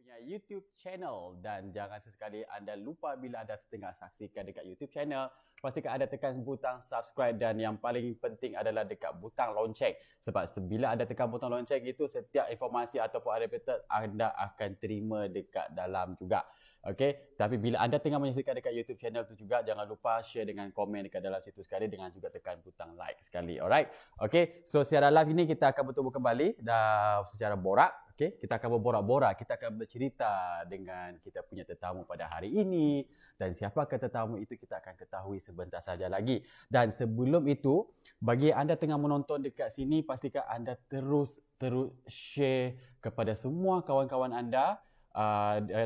punya YouTube channel, dan jangan sesekali anda lupa bila anda tengah saksikan dekat YouTube channel, pastikan anda tekan butang subscribe, dan yang paling penting adalah dekat butang lonceng, sebab bila anda tekan butang lonceng itu, setiap informasi ataupun update anda akan terima dekat dalam juga. Okey, tapi bila anda tengah menyaksikan dekat YouTube channel tu juga, jangan lupa share dengan komen dekat dalam situ sekali, dengan juga tekan butang like sekali. Alright. Okey, so secara live ini kita akan bertemu kembali dah secara borak. Okey, kita akan berborak-borak, kita akan bercerita dengan kita punya tetamu pada hari ini, dan siapakah tetamu itu kita akan ketahui sebentar saja lagi. Dan sebelum itu, bagi anda tengah menonton dekat sini, pastikan anda terus share kepada semua kawan-kawan anda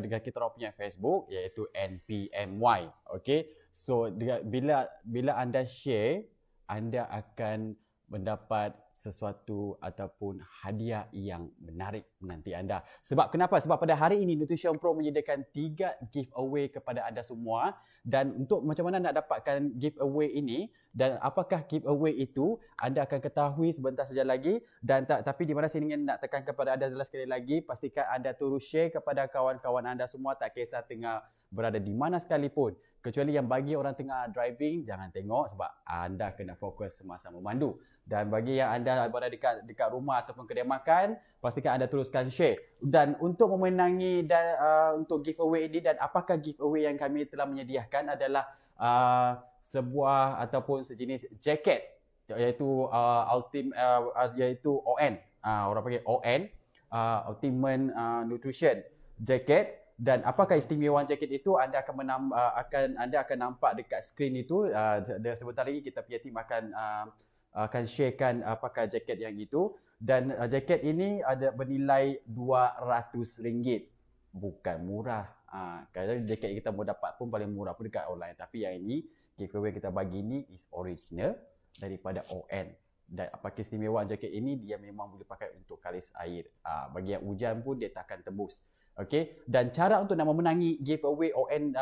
dengan kita orang punya Facebook, iaitu NPMY. Okey, so bila anda share, anda akan mendapat sesuatu ataupun hadiah yang menarik menanti anda. Sebab kenapa? Sebab pada hari ini Nutrition Pro menyediakan 3 giveaway kepada anda semua, dan untuk macam mana nak dapatkan giveaway ini dan apakah giveaway itu, anda akan ketahui sebentar saja lagi. Dan tapi di mana saya ingin nak tekan kepada anda adalah, sekali lagi, pastikan anda terus share kepada kawan-kawan anda semua, tak kisah tengah berada di mana sekalipun. Kecuali yang bagi orang tengah driving, jangan tengok sebab anda kena fokus semasa memandu. Dan bagi yang anda berada dekat rumah ataupun kedai makan, pastikan anda teruskan share. Dan untuk memenangi untuk giveaway ini, dan apakah giveaway yang kami telah menyediakan adalah sebuah ataupun sejenis jaket, iaitu iaitu ON. Orang panggil ON, Ultimate Nutrition Jacket. Dan apakah istimewaan jaket itu, anda akan nampak dekat skrin itu. Sebentar lagi kita punya team akan sharekan apakah jaket yang itu. Dan jaket ini ada bernilai RM200. Bukan murah. Kalau jaket kita mau dapat pun paling murah pun dekat online. Tapi yang ini, giveaway kita bagi ni is original daripada ON. Dan apakah istimewaan jaket ini, dia memang boleh pakai untuk kalis air. Bagi yang hujan pun dia tak akan tembus. Okey, dan cara untuk nak memenangi giveaway ON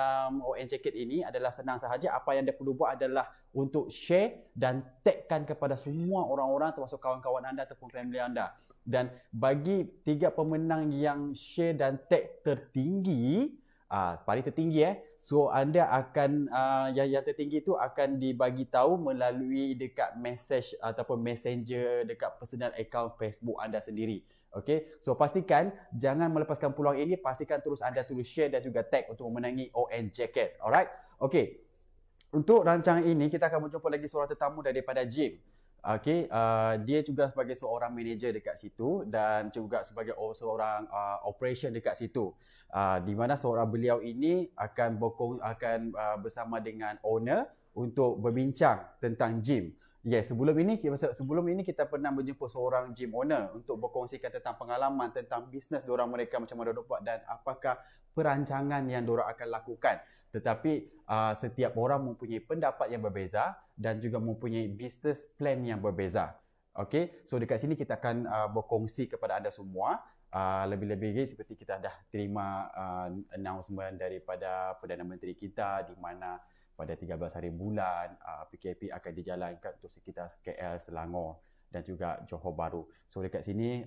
jacket ini adalah senang sahaja. Apa yang anda perlu buat adalah untuk share dan tagkan kepada semua orang-orang, termasuk kawan-kawan anda ataupun family anda. Dan bagi 3 pemenang yang share dan tag tertinggi, paling tertinggi so anda akan yang tertinggi itu akan dibagi tahu melalui dekat message ataupun messenger dekat personal account Facebook anda sendiri. Okey, so pastikan jangan melepaskan peluang ini, pastikan terus anda share dan juga tag untuk memenangi ON jacket. Alright. Okey, untuk rancangan ini kita akan berjumpa lagi seorang tetamu daripada Jim. Okey, dia juga sebagai seorang manager dekat situ, dan juga sebagai seorang operation dekat situ. Di mana seorang beliau ini akan bersama dengan owner untuk berbincang tentang gym. Yes, sebelum ini kita pernah berjumpa seorang gym owner untuk berkongsikan tentang pengalaman, tentang bisnes diorang mereka, macam mana diorang buat dan apakah perancangan yang diorang akan lakukan. Tetapi setiap orang mempunyai pendapat yang berbeza dan juga mempunyai business plan yang berbeza. Okey, so dekat sini kita akan berkongsi kepada anda semua. Lebih-lebih lagi seperti kita dah terima announcement daripada Perdana Menteri kita, di mana pada 13 hari bulan PKP akan dijalankan untuk sekitar KL, Selangor dan juga Johor Bahru. So dekat sini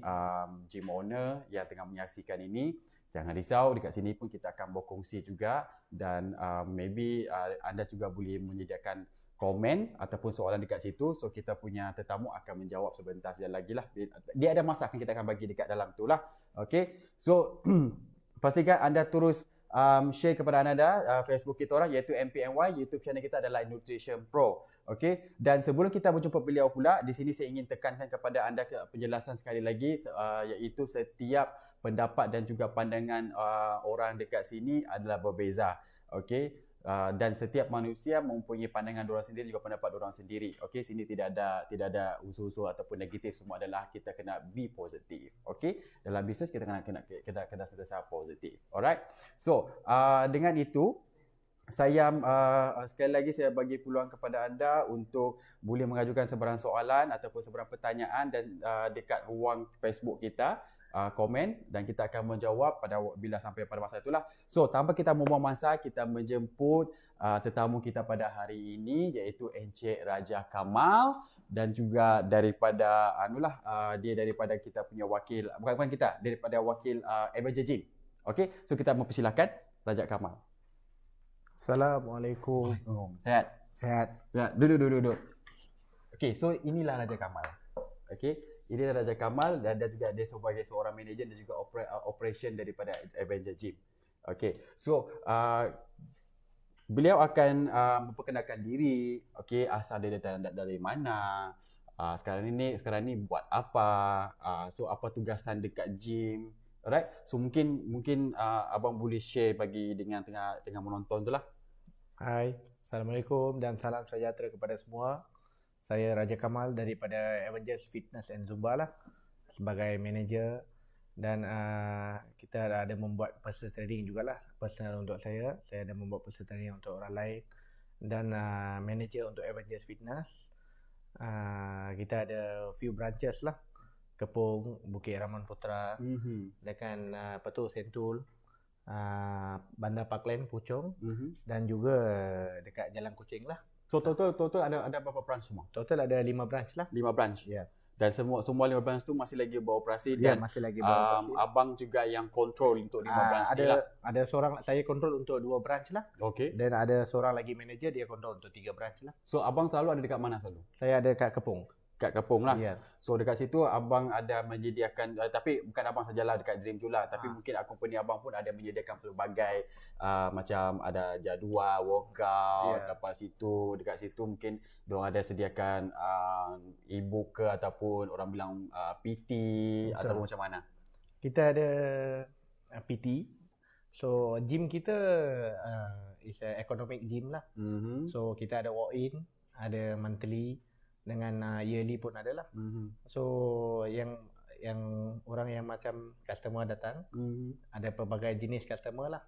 gym owner yang tengah menyaksikan ini, jangan risau, dekat sini pun kita akan berkongsi juga, dan maybe anda juga boleh menyediakan komen ataupun soalan dekat situ. So kita punya tetamu akan menjawab sebentar saja lagi lah. Dia ada masa yang kita akan bagi dekat dalam tu lah. Okay, so pastikan anda terus share kepada anda Facebook kita orang, iaitu NPMY. YouTube channel kita adalah Nutrition Pro. Okey, dan sebelum kita berjumpa beliau pula, di sini saya ingin tekankan kepada anda penjelasan sekali lagi, iaitu setiap pendapat dan juga pandangan orang dekat sini adalah berbeza. Okey, dan setiap manusia mempunyai pandangan diorang sendiri, juga pendapat diorang sendiri. Okey, sini tidak ada unsur-unsur ataupun negatif, semua adalah kita kena be positif. Okey, dalam bisnes kita kena sentiasa positif. Alright. So, dengan itu saya sekali lagi saya bagi peluang kepada anda untuk boleh mengajukan sebarang soalan ataupun sebarang pertanyaan dan dekat ruang Facebook kita. Komen, dan kita akan menjawab bila sampai pada masa itulah. So, tanpa kita membuang masa, kita menjemput tetamu kita pada hari ini, iaitu Encik Raja Kamal, dan juga daripada dia daripada kita punya wakil, bukan kita, daripada wakil Avenger Gym. Okey, so kita mempersilakan Rajab Kamal. Assalamualaikum. Sehat? Sehat. Ya, duduk. Okey, so inilah Rajab Kamal. Okey, ini Rajab Kamal dan juga dia sebagai seorang manager dan juga operation daripada Avenger Gym. Okey, so beliau akan memperkenalkan diri, okey, asal dia dari mana, sekarang ni buat apa, so apa tugasan dekat gym. Alright, so mungkin abang boleh share bagi dengan tengah menonton tu lah. Hai, Assalamualaikum dan salam sejahtera kepada semua. Saya Raja Kamal daripada Avengers Fitness and Zumba lah, sebagai manager, dan kita ada membuat personal training jugalah. Personal untuk saya ada membuat personal training untuk orang lain, dan manager untuk Avengers Fitness. Kita ada few branches lah, Kepung, Bukit Rahman Putra, dengan Sentul, Bandar Parkland, Puchong, dan juga dekat Jalan Kuching lah. So total ada berapa branch semua? Total ada 5 branch lah. 5 branch. Ya. Dan semua 5 branch tu masih lagi beroperasi Ya, dan masih lagi beroperasi. abang juga yang control untuk 5 branch ni lah. Ada seorang, saya control untuk 2 branch lah. Okey. Dan ada seorang lagi manager, dia control untuk 3 branch lah. So abang selalu ada dekat mana selalu? Saya ada kat Kepung. Kat Kepung lah. Ya. So dekat situ abang ada menyediakan tapi bukan abang sajalah dekat gym tu lah, tapi mungkin company abang pun ada menyediakan pelbagai macam ada jadual workout dekat situ. Dekat situ mungkin diorang ada sediakan e-book ke ataupun orang bilang PT. Betul. Ataupun macam mana? Kita ada PT. So gym kita is a economic gym lah. So kita ada walk-in, ada monthly, dengan yearly pun ada lah. So yang orang yang macam customer datang, ada pelbagai jenis customer lah,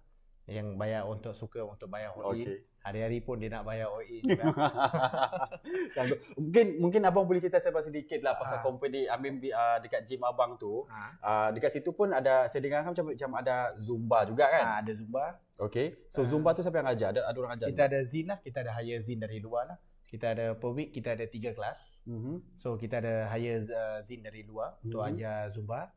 yang bayar untuk bayar walk-in. Okay. Hari-hari pun dia nak bayar walk-in juga. mungkin abang boleh cerita saya sedikit lah pasal company dekat gym abang tu. Dekat situ pun ada, saya dengar macam ada Zumba juga kan? Ada Zumba. Okay. So Zumba tu siapa yang ajar? Ada orang ajar? Kita ada Zin lah, kita ada hire Zin dari luar lah. Kita ada per week kita ada 3 kelas. So kita ada hire Zin dari luar untuk ajar Zumba.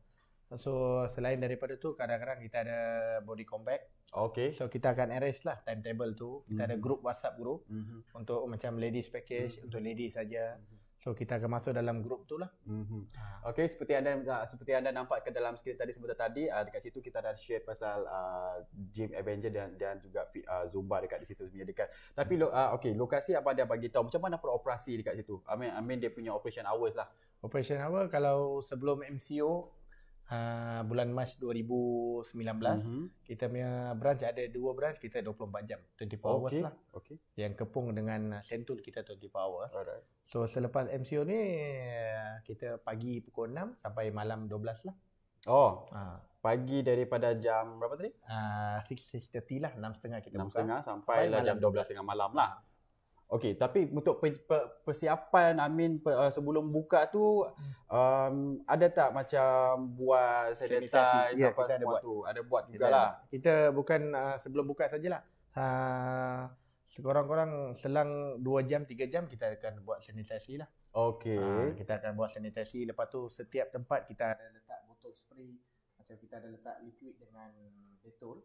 So selain daripada tu, kadang-kadang kita ada body combat. Okay. So kita akan arrange lah timetable tu. Kita ada group WhatsApp group untuk macam ladies package, untuk ladies saja. So kita akan masuk dalam grup tu lah. Okay, seperti anda nampak ke dalam skrip tadi sebentar tadi, dekat situ kita dah share pasal gym Avenger dan juga Zumba dekat di situ menyediakan. Tapi okay, lokasi apa dia bagi tahu macam mana beroperasi dekat situ? I mean dia punya operation hours lah. Operation hour kalau sebelum MCO bulan Mac 2019, kita punya branch ada 2 branch, kita 24 jam, 24 hours lah. Okay. Yang Kepung dengan Sentul kita 24 hours. Alright. So selepas MCO ni kita pagi pukul 6 sampai malam 12 lah. Pagi daripada jam berapa tadi? 6:30 lah, 6:30 kita 6:30 sampai lah jam 12 tengah malam lah. Okey, tapi untuk persiapan sebelum buka tu ada tak macam buat sanitize apa semua tu? Ada buat jugalah. Kita bukan sebelum buka sajalah. Sekurang-kurang selang 2 jam 3 jam kita akan buat sanitasi lah. Okey. Kita akan buat sanitasi, lepas tu setiap tempat kita ada letak botol spray. Macam kita ada letak liquid dengan Dettol.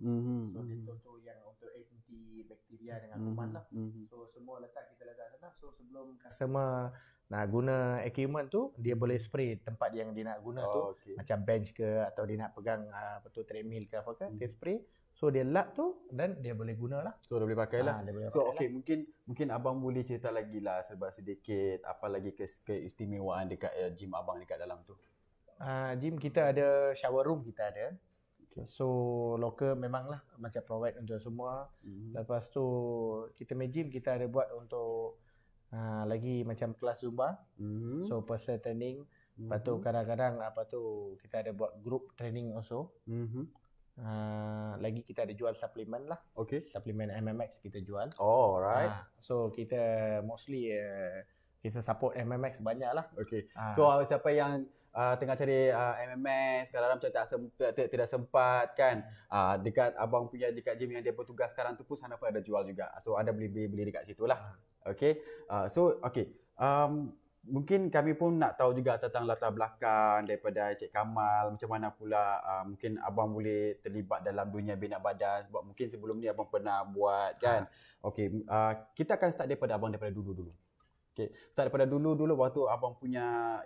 So Dettol tu yang untuk anti bakteria dengan kuman lah. So semua kita letak sana. So sebelum customer nak guna equipment tu, dia boleh spray tempat yang dia nak guna tu. Macam bench ke, atau dia nak pegang treadmill ke apa ke, dia spray. So dia lap tu dan dia boleh guna lah. So dia boleh pakai lah. So okay, mungkin abang boleh cerita lagi lah sedikit apa lagi keistimewaan dekat gym abang dekat dalam tu. Gym kita ada shower room, kita ada. So local memang lah macam provide untuk semua. Lepas tu kita punya gym kita ada buat untuk lagi macam kelas Zumba. So personal training. Lepas tu kadang-kadang kita ada buat group training also. Lagi kita ada jual suplemen lah. Okay. Suplemen MMX kita jual. Oh, alright. So kita mostly kita support MMX banyak lah. Okay. So siapa yang tengah cari MMS, kadang-kadang macam tidak sempat kan, dekat abang punya dekat gym yang dia bertugas sekarang tu pun sana pun ada jual juga. So anda boleh beli dekat situ lah. Okay. So okay. mungkin kami pun nak tahu juga tentang latar belakang daripada Encik Kamal, macam mana pula mungkin abang boleh terlibat dalam dunia bina badan, sebab mungkin sebelum ni abang pernah buat kan. Okey, kita akan start daripada dulu. Okey, start daripada dulu waktu abang punya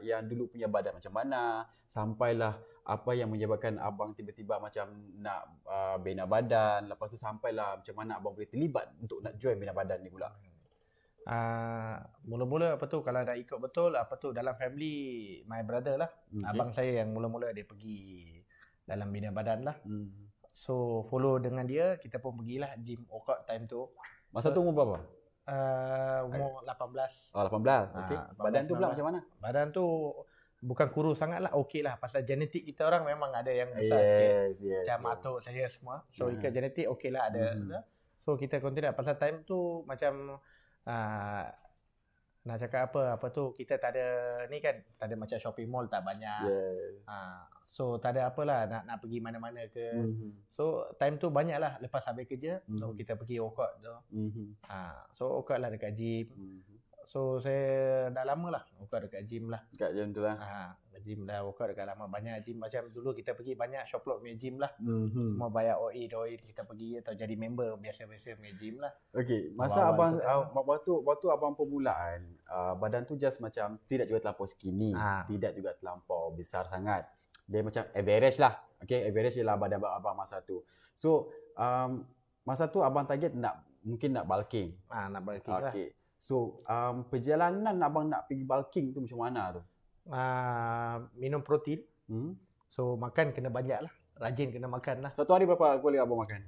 badan macam mana, sampailah apa yang menyebabkan abang tiba-tiba macam nak bina badan, lepas tu sampailah macam mana abang boleh terlibat untuk nak join bina badan ni pula. Mula-mula kalau dah ikut betul dalam family my brother lah. Abang saya yang mula-mula dia pergi dalam bina badan lah. So follow dengan dia, kita pun pergilah gym workout time tu. Masa tu umur berapa? Umur 18. Oh, 18. Okey. Badan tu pula macam mana? Badan tu bukan kurus sangat lah, okey lah. Pasal genetik kita orang memang ada yang besar sikit. Macam atuk saya semua. So ikat genetik okey lah ada. So kita continue. Pasal time tu macam nak cakap apa tu, kita tak ada ni kan, tak ada macam shopping mall tak banyak. So tak ada apalah nak pergi mana-mana ke. So time tu banyak lah lepas habis kerja, so kita pergi workout tu. So workout lah dekat gym. So saya dah lama lah workout dekat gym lah. Dekat gym tu lah. Gym dah workout dekat lama. Banyak gym macam dulu kita pergi banyak Shoplot punya gym lah. Semua bayar OE kita pergi atau jadi member biasa-biasa punya gym lah. Okey, masa abang waktu abang permulaan, badan tu just macam tidak juga terlampau skinny, tidak juga terlampau besar sangat. Dia macam average lah. Okey, average je lah badan abang masa tu. So, masa tu abang target mungkin nak bulking. Nak bulking lah. Okey. So, perjalanan abang nak pergi bulking tu macam mana tu? Minum protein. So, makan kena banyak lah. Rajin kena makan lah. Satu hari berapa boleh abang makan?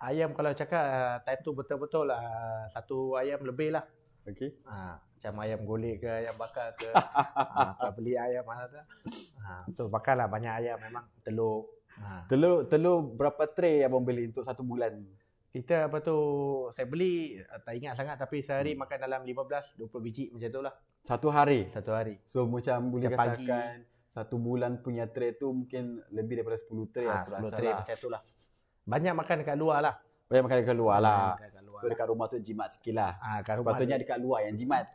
Ayam kalau cakap time tu betul-betul lah. Satu ayam lebih lah. Okey. Macam ayam golek ke, ayam bakar ke. Kalau beli ayam mana tu. Tu makanlah banyak ayam memang. Telur. Telur berapa tray abang beli untuk satu bulan? Kita saya beli tak ingat sangat, tapi sehari makan dalam 15-20 biji macam tu lah. Satu hari? Satu hari. So macam boleh pagi, katakan satu bulan punya tray tu mungkin lebih daripada 10 tray. 10 tray macam tu lah. Banyak makan dekat luar lah. Banyak makan dekat luar lah. So dekat rumah tu jimat sikit lah. Sepatutnya dekat luar yang jimat.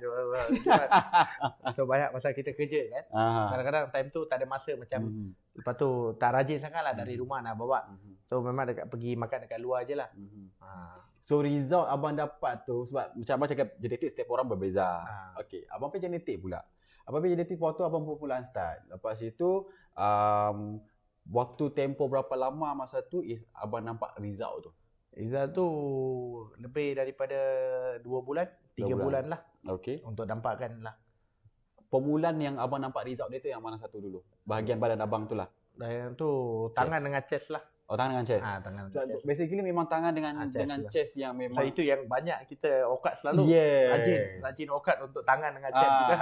So banyak pasal kita kerja kan. Kadang-kadang time tu tak ada masa macam lepas tu tak rajin sangat lah dari rumah nak bawa. So memang pergi makan dekat luar je lah. So result abang dapat tu, sebab macam abang cakap genetik setiap orang berbeza. Okey, abang punya genetik pula. Abang punya genetik waktu abang permulaan start. Lepas itu waktu tempoh berapa lama masa tu abang nampak result tu? Result tu lebih daripada 2 bulan, 3 bulan lah. Okey. Untuk dampakkan lah. Permulaan yang abang nampak result dia tu yang mana satu dulu? Bahagian badan abang tu lah. Yang tu tangan dengan chest lah. Oh, tangan dengan chest. Tangan dengan chest. Basically memang tangan dengan chest yang memang itu yang banyak kita workout selalu. Rajin workout untuk tangan dengan chest juga.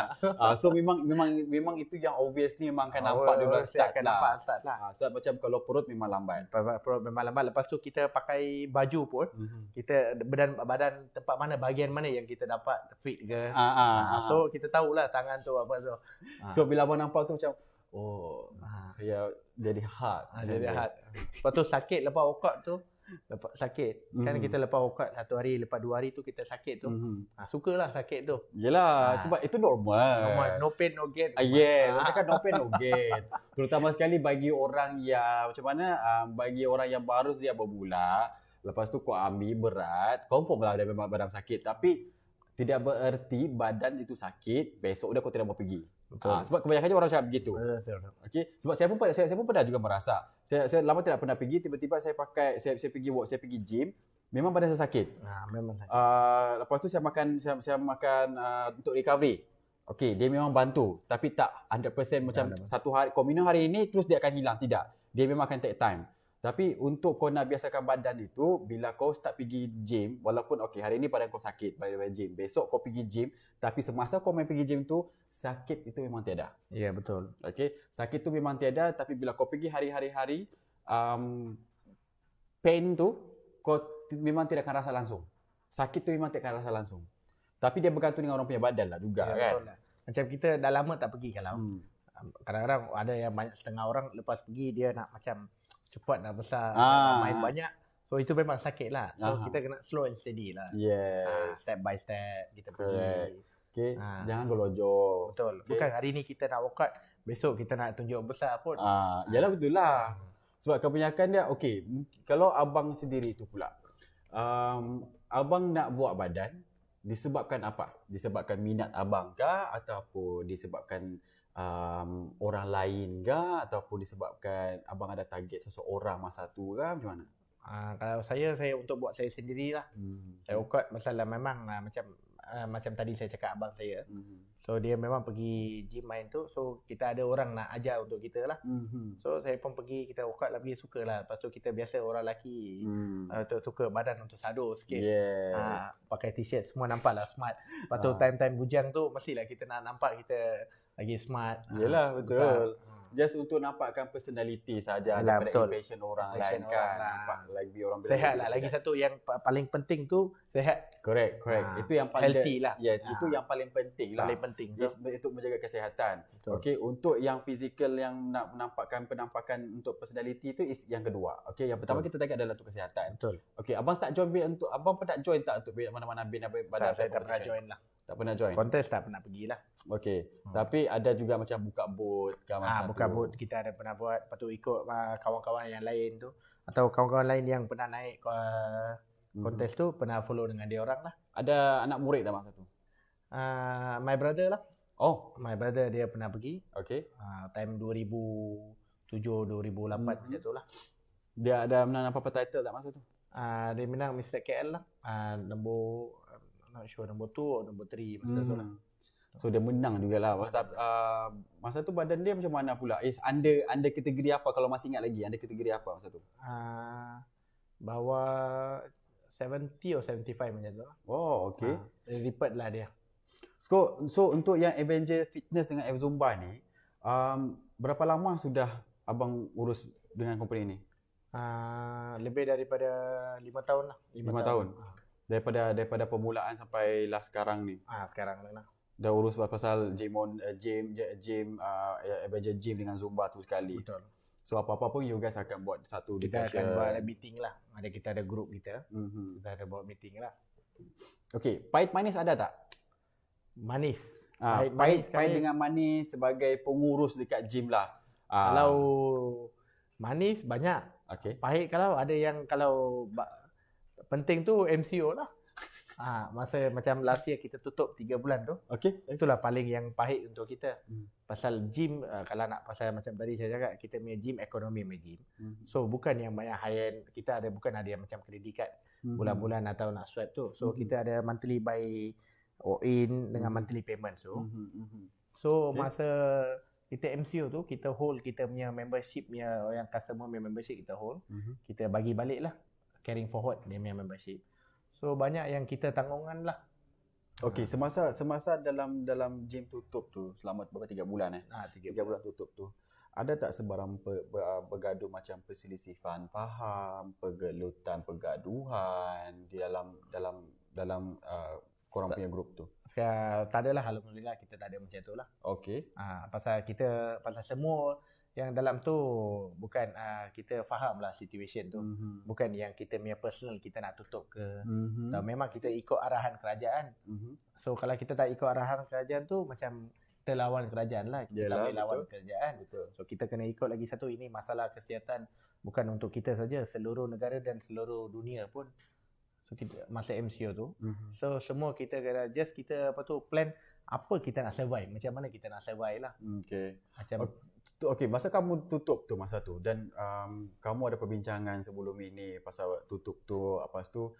So memang itu yang obviously memang akan nampak dulu start lah. Sebab macam kalau perut memang lambat. Perut memang lambat. Lepas tu kita pakai baju pun, kita badan tempat mana, bahagian mana yang kita dapat fit ke. So kita tahulah tangan tu apa tu. So bila abang nampak tu macam saya jadi hard. Jadi hard. Lepas tu sakit lepas workout tu. Sakit. Kan kita lepas workout 1 hari, lepas 2 hari tu kita sakit tu. Sukalah sakit tu. Yelah, sebab itu normal. No pain no gain. Yes, orang cakap no pain no gain. Terutama sekali bagi orang yang macam mana, bagi orang yang baru dia bermula, lepas tu kau ambil berat, confirm lah dia memang badan sakit. Tapi tidak bererti badan itu sakit, besok dia kau tidak mau pergi. Sebab kebanyakannya orang cakap begitu. Okey, sebab saya pun pernah juga merasa. Saya lama tidak pernah pergi, tiba-tiba saya pergi gym, memang badan saya sakit. Memang sakit. Lepas tu saya makan untuk recovery. Okey, dia memang bantu, tapi tak 100% macam satu hari kau minum hari ini terus dia akan hilang, tidak. Dia memang akan take time. Tapi untuk kau nak biasakan badan itu, bila kau start pergi gym, walaupun okey hari ini badan kau sakit pada gym, besok kau pergi gym, tapi semasa kau main pergi gym tu, sakit itu memang tiada. Ya, betul. Okey, sakit tu memang tiada, tapi bila kau pergi hari-hari, pain tu kau memang tidak akan rasa langsung. Sakit tu memang tidak akan rasa langsung. Tapi dia bergantung dengan orang punya badan lah juga, ya, kan. Betul lah. Macam kita dah lama tak pergi kalau. Kadang-kadang ada yang banyak setengah orang lepas pergi dia nak macam cepat nak besar, nak main banyak. So itu memang sakit lah. So kita kena slow and steady lah. Yes. Step by step kita pergi. Okay. Ah. Jangan gelojok. Betul. Okay. Bukan hari ni kita nak workout, besok kita nak tunjuk besar pun. Yalah betul lah. Sebab kebanyakan dia, okay, kalau abang sendiri tu pula, abang nak buat badan disebabkan apa? Disebabkan minat abang kah? Ataupun disebabkan orang lain kah? Ataupun disebabkan abang ada target seseorang masa tu kah? Macam mana? Kalau saya untuk buat saya sendirilah. Saya workout masalah memang macam tadi saya cakap abang saya. So dia memang pergi gym main tu. So kita ada orang nak ajar untuk kita lah. So saya pun pergi, kita workout lebih suka lah. Lepas tu kita biasa orang lelaki suka badan untuk sado sikit. Yes. Pakai t-shirt semua nampak lah smart. Lepas tu time-time bujang tu mestilah kita nak nampak kita lagi smart. Yelah betul. Just untuk nampakkan personality saja daripada impression orang lain kan. Nampak lagi orang sehat lah. Lagi satu yang paling penting tu sehat. Correct. Itu yang paling healthy lah. Yes, itu yang paling penting lah. Paling penting. Yes, untuk menjaga kesihatan. Betul. Okey, untuk yang physical yang nak menampakkan penampakan untuk personality tu is yang kedua. Okey, yang pertama kita target adalah untuk kesihatan. Betul. Okey, abang start join untuk abang pernah join tak untuk mana-mana bin badan saya tak pernah join lah. Tak pernah join. Kontes tak pernah pergilah. Okey. Tapi ada juga macam buka boot ke masa buka boot kita ada pernah buat. Lepas tu ikut kawan-kawan yang lain tu atau kawan-kawan lain yang pernah naik kontes tu pernah follow dengan dia orang lah. Ada anak murid tak masa tu? My brother lah. Oh, my brother dia pernah pergi. Okey. Time 2007 2008 macam tu lah. Dia ada menang apa-apa title tak masa tu? Dia menang Mr. KL lah. Nombor not sure nombor 2 atau nombor 3 masa tu lah. So dia menang jugalah. Masa tu badan dia macam mana pula? Under kategori apa kalau masih ingat lagi? Under kategori apa masa tu? Bawah 70 atau 75 macam tu lah. Oh, okey. Repeat lah dia. So untuk yang Avenger Fitness dengan F Zumba ni, berapa lama sudah abang urus dengan company ni? Lebih daripada 5 tahun lah. 5 tahun. Daripada permulaan sampai lah sekarang ni. Sekarang lah. Dah urus pasal gym Avenger Gym dengan Zumba tu sekali. Betul. So apa-apa pun you guys akan buat satu kita akan buat meeting lah. Kita ada group kita. Kita ada buat meeting lah. Okay, pahit manis ada tak? Manis. Pahit dengan manis sebagai pengurus dekat gym lah. Kalau manis banyak. Okay. Pahit kalau ada yang kalau penting tu MCO lah. Masa macam last year kita tutup 3 bulan tu. Okay. Itulah paling yang pahit untuk kita. Pasal gym, kalau nak pasal macam tadi saya cakap, kita punya gym ekonomi punya gym. So bukan yang banyak high-end. Kita ada bukan ada yang macam kredit card bulan-bulan atau nak swipe tu. So kita ada monthly buy in dengan monthly payment. So masa kita MCO tu, kita hold kita punya membership punya, yang customer punya membership kita hold. Kita bagi balik lah. Carrying forward dia punya membership. So banyak yang kita tanggungan lah. Okey, semasa dalam gym tutup tu selama berapa 3 bulan 3 bulan tutup tu. Ada tak sebarang bergaduh macam perselisihan faham, pergelutan, pergaduhan di dalam korang punya grup tu? Tak adalah, alhamdulillah kita tak ada macam tu lah. Okey. Pasal semua yang dalam tu bukan kita faham lah situation tu. Bukan yang kita punya personal kita nak tutup ke. Memang kita ikut arahan kerajaan. So kalau kita tak ikut arahan kerajaan tu macam kita lawan kerajaan lah. Kita tak boleh lawan kerajaan. Betul. So kita kena ikut lagi satu, ini masalah kesihatan bukan untuk kita saja, seluruh negara dan seluruh dunia pun. So kita masa MCO tu. So semua kita kena kita plan apa kita nak survive, macam mana kita nak survive lah. Okey. Macam okey, masa kamu tutup tu masa tu dan kamu ada perbincangan sebelum ini pasal tutup tu, apa tu,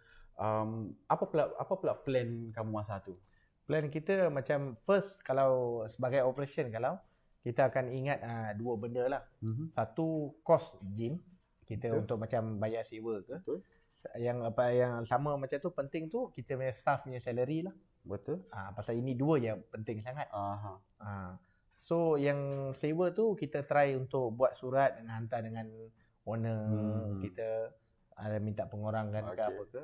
apa pula plan kamu masa tu? Plan kita macam first, kalau sebagai operation, kalau kita akan ingat dua benda lah. Satu, cost gym kita. Betul. Untuk macam bayar sewa ke. Betul. Yang sama macam tu penting tu kita punya staff punya salary lah. Betul. Pasal ini dua yang penting sangat. So yang sewa tu kita try untuk buat surat dan hantar dengan owner kita. ada minta pengurangan ke Okey. apa ke.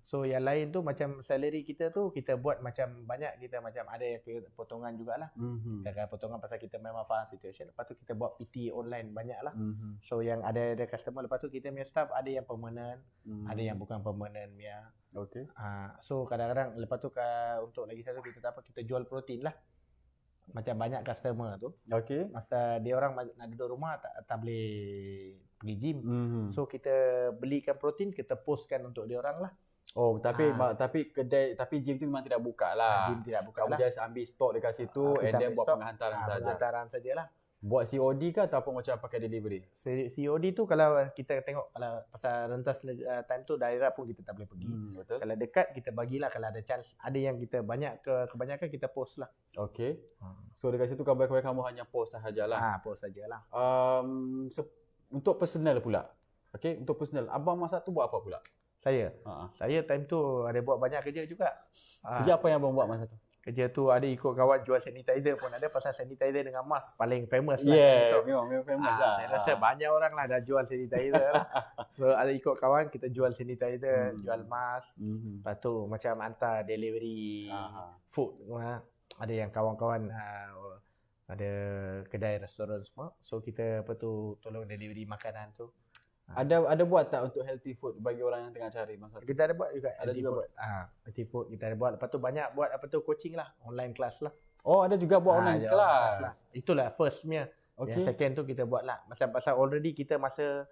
So yang lain tu macam salary kita tu kita buat macam banyak, kita macam ada yang potongan jugalah. Kita akan potongan pasal kita memang faham situation. Lepas tu kita buat PT online banyak lah. So yang ada customer, lepas tu kita punya staff ada yang permanent, ada yang bukan permanent punya. Okey. So kadang-kadang lepas tu untuk lagi satu kita tak apa, kita jual protein lah. Macam banyak customer tu, Okey. masa dia orang nak duduk rumah tak boleh pergi gym. So kita belikan protein, kita postkan untuk dia orang lah. Oh, tapi kedai, tapi gym tu memang tidak buka lah. Gym tidak buka Kamu lah. just ambil stok dekat situ and then buat penghantaran saja. Penghantaran sajalah. Buat COD ke ataupun macam pakai delivery? COD tu kalau kita tengok, kalau pasal rentas time tu daerah pun kita tak boleh pergi. Betul. Kalau dekat kita bagilah, kalau ada chance. Ada yang kita kebanyakan kita post lah. Okey. So dekat situ kabar-kabar kamu hanya post sahajalah. Post sajalah. Untuk personal pula. Okey, untuk personal. Abang masa tu buat apa pula? Saya time tu ada buat banyak kerja juga. Kerja apa yang abang buat masa tu? Kerja tu ada ikut kawan jual sanitizer pun ada, pasal sanitizer dengan mask paling famous lah. Yeah, memang famous lah. Saya rasa banyak orang lah dah jual sanitizer lah. So ada ikut kawan, kita jual sanitizer, jual mask. Lepas tu macam hantar delivery food. Ada yang kawan-kawan ada kedai restoran semua. So kita tolong delivery makanan tu. Ada buat tak untuk healthy food bagi orang yang tengah cari masa tu? Kita ada buat juga. Ada juga buat. Healthy food kita ada buat. Lepas tu banyak buat coaching lah, online class lah. Oh, ada juga buat online kelas. Lah. Itulah first punya. Okay. Yang second tu kita buat lah. Pasal already kita masa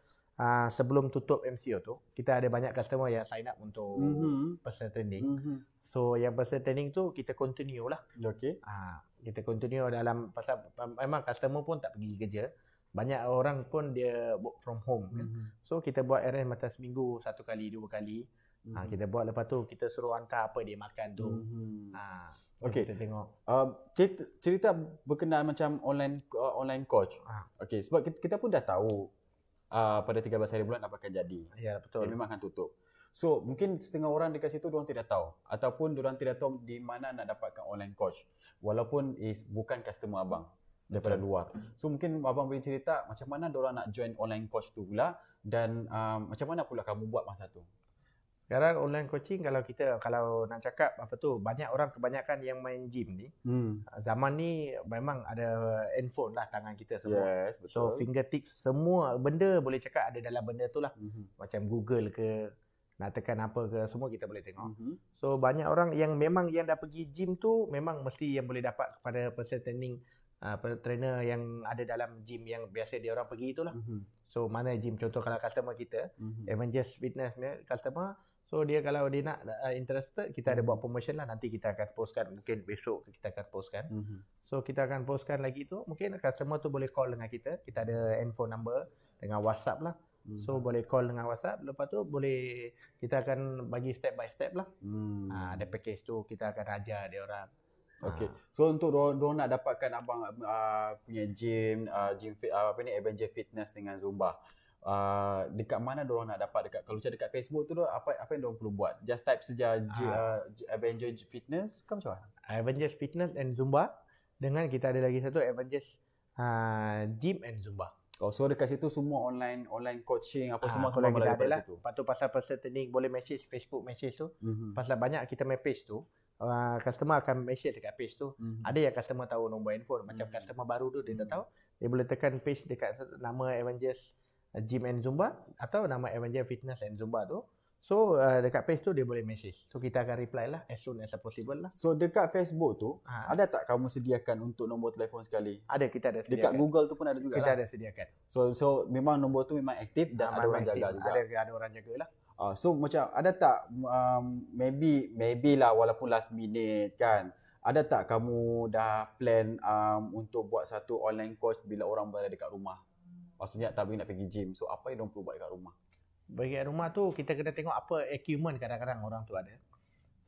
sebelum tutup MCO tu, kita ada banyak customer yang sign up untuk personal training. So yang personal training tu kita continue lah. Okey. Kita continue dalam, pasal memang customer pun tak pergi kerja. Banyak orang pun dia work from home. So kita buat arrange macam seminggu 1 kali 2 kali. Kita buat, lepas tu kita suruh hantar apa dia makan tu. Okey. Kita tengok. Cerita berkenaan macam online coach. Okey, sebab kita pun dah tahu pada 13 hari bulan apa akan jadi. Ya, betul. Dia memang akan tutup. So mungkin setengah orang dekat situ diorang tidak tahu, ataupun diorang tidak tahu di mana nak dapatkan online coach walaupun bukan customer abang daripada luar. So mungkin abang boleh cerita macam mana diorang nak join online coach tu pula, dan macam mana pula kamu buat masa tu? Sekarang online coaching, kalau nak cakap banyak orang kebanyakan yang main gym ni. Zaman ni memang ada handphone lah tangan kita semua. Yes, betul. So fingertips, semua benda boleh cakap ada dalam benda tu lah. Macam Google ke, nak tekan apa ke, semua kita boleh tengok. So banyak orang yang memang yang dah pergi gym tu memang mesti yang boleh dapat kepada personal training, trainer yang ada dalam gym yang biasa dia orang pergi itulah. So mana gym, contoh kalau customer kita Avengers Fitness ni customer, so dia kalau dia nak interested, kita ada buat promotion lah, nanti kita akan postkan, mungkin besok kita akan postkan. So kita akan postkan lagi tu, mungkin customer tu boleh call dengan kita ada handphone number dengan WhatsApp lah. So boleh call dengan WhatsApp, lepas tu boleh kita akan bagi step by step lah. Ada package tu kita akan ajar dia orang. Okey. So untuk diorang nak dapatkan abang punya gym Avenger Fitness dengan Zumba. Dekat mana diorang nak dapat? Kalau dekat Facebook tu apa yang diorang perlu buat? Just type saja Avenger Fitness ke macam mana? Avengers Fitness and Zumba, dengan kita ada lagi satu Avengers Gym and Zumba. Oh, so dekat situ semua online coaching apa semua kita ada daripada lah. situ. Lepas tu pasal personal training boleh message Facebook message tu. Pasal banyak kita main page tu, customer akan message dekat page tu. Ada yang customer tahu nombor handphone, macam customer baru tu dia tak tahu, dia boleh tekan page dekat nama Avengers Gym and Zumba atau nama Avengers Fitness and Zumba tu. So dekat page tu dia boleh message. So kita akan reply lah as soon as possible lah. So dekat Facebook tu ada tak kamu sediakan untuk nombor telefon sekali? Ada, kita ada sediakan. Dekat Google tu pun ada juga kita lah. ada sediakan. So memang nombor tu memang aktif dan ada orang jaga juga. Ada orang jaga lah. So macam ada tak maybe lah walaupun last minute kan, ada tak kamu dah plan untuk buat satu online course bila orang berada dekat rumah? Maksudnya tak boleh nak pergi gym. So apa yang diorang perlu buat dekat rumah? Bagi rumah tu kita kena tengok apa equipment kadang-kadang orang tu ada.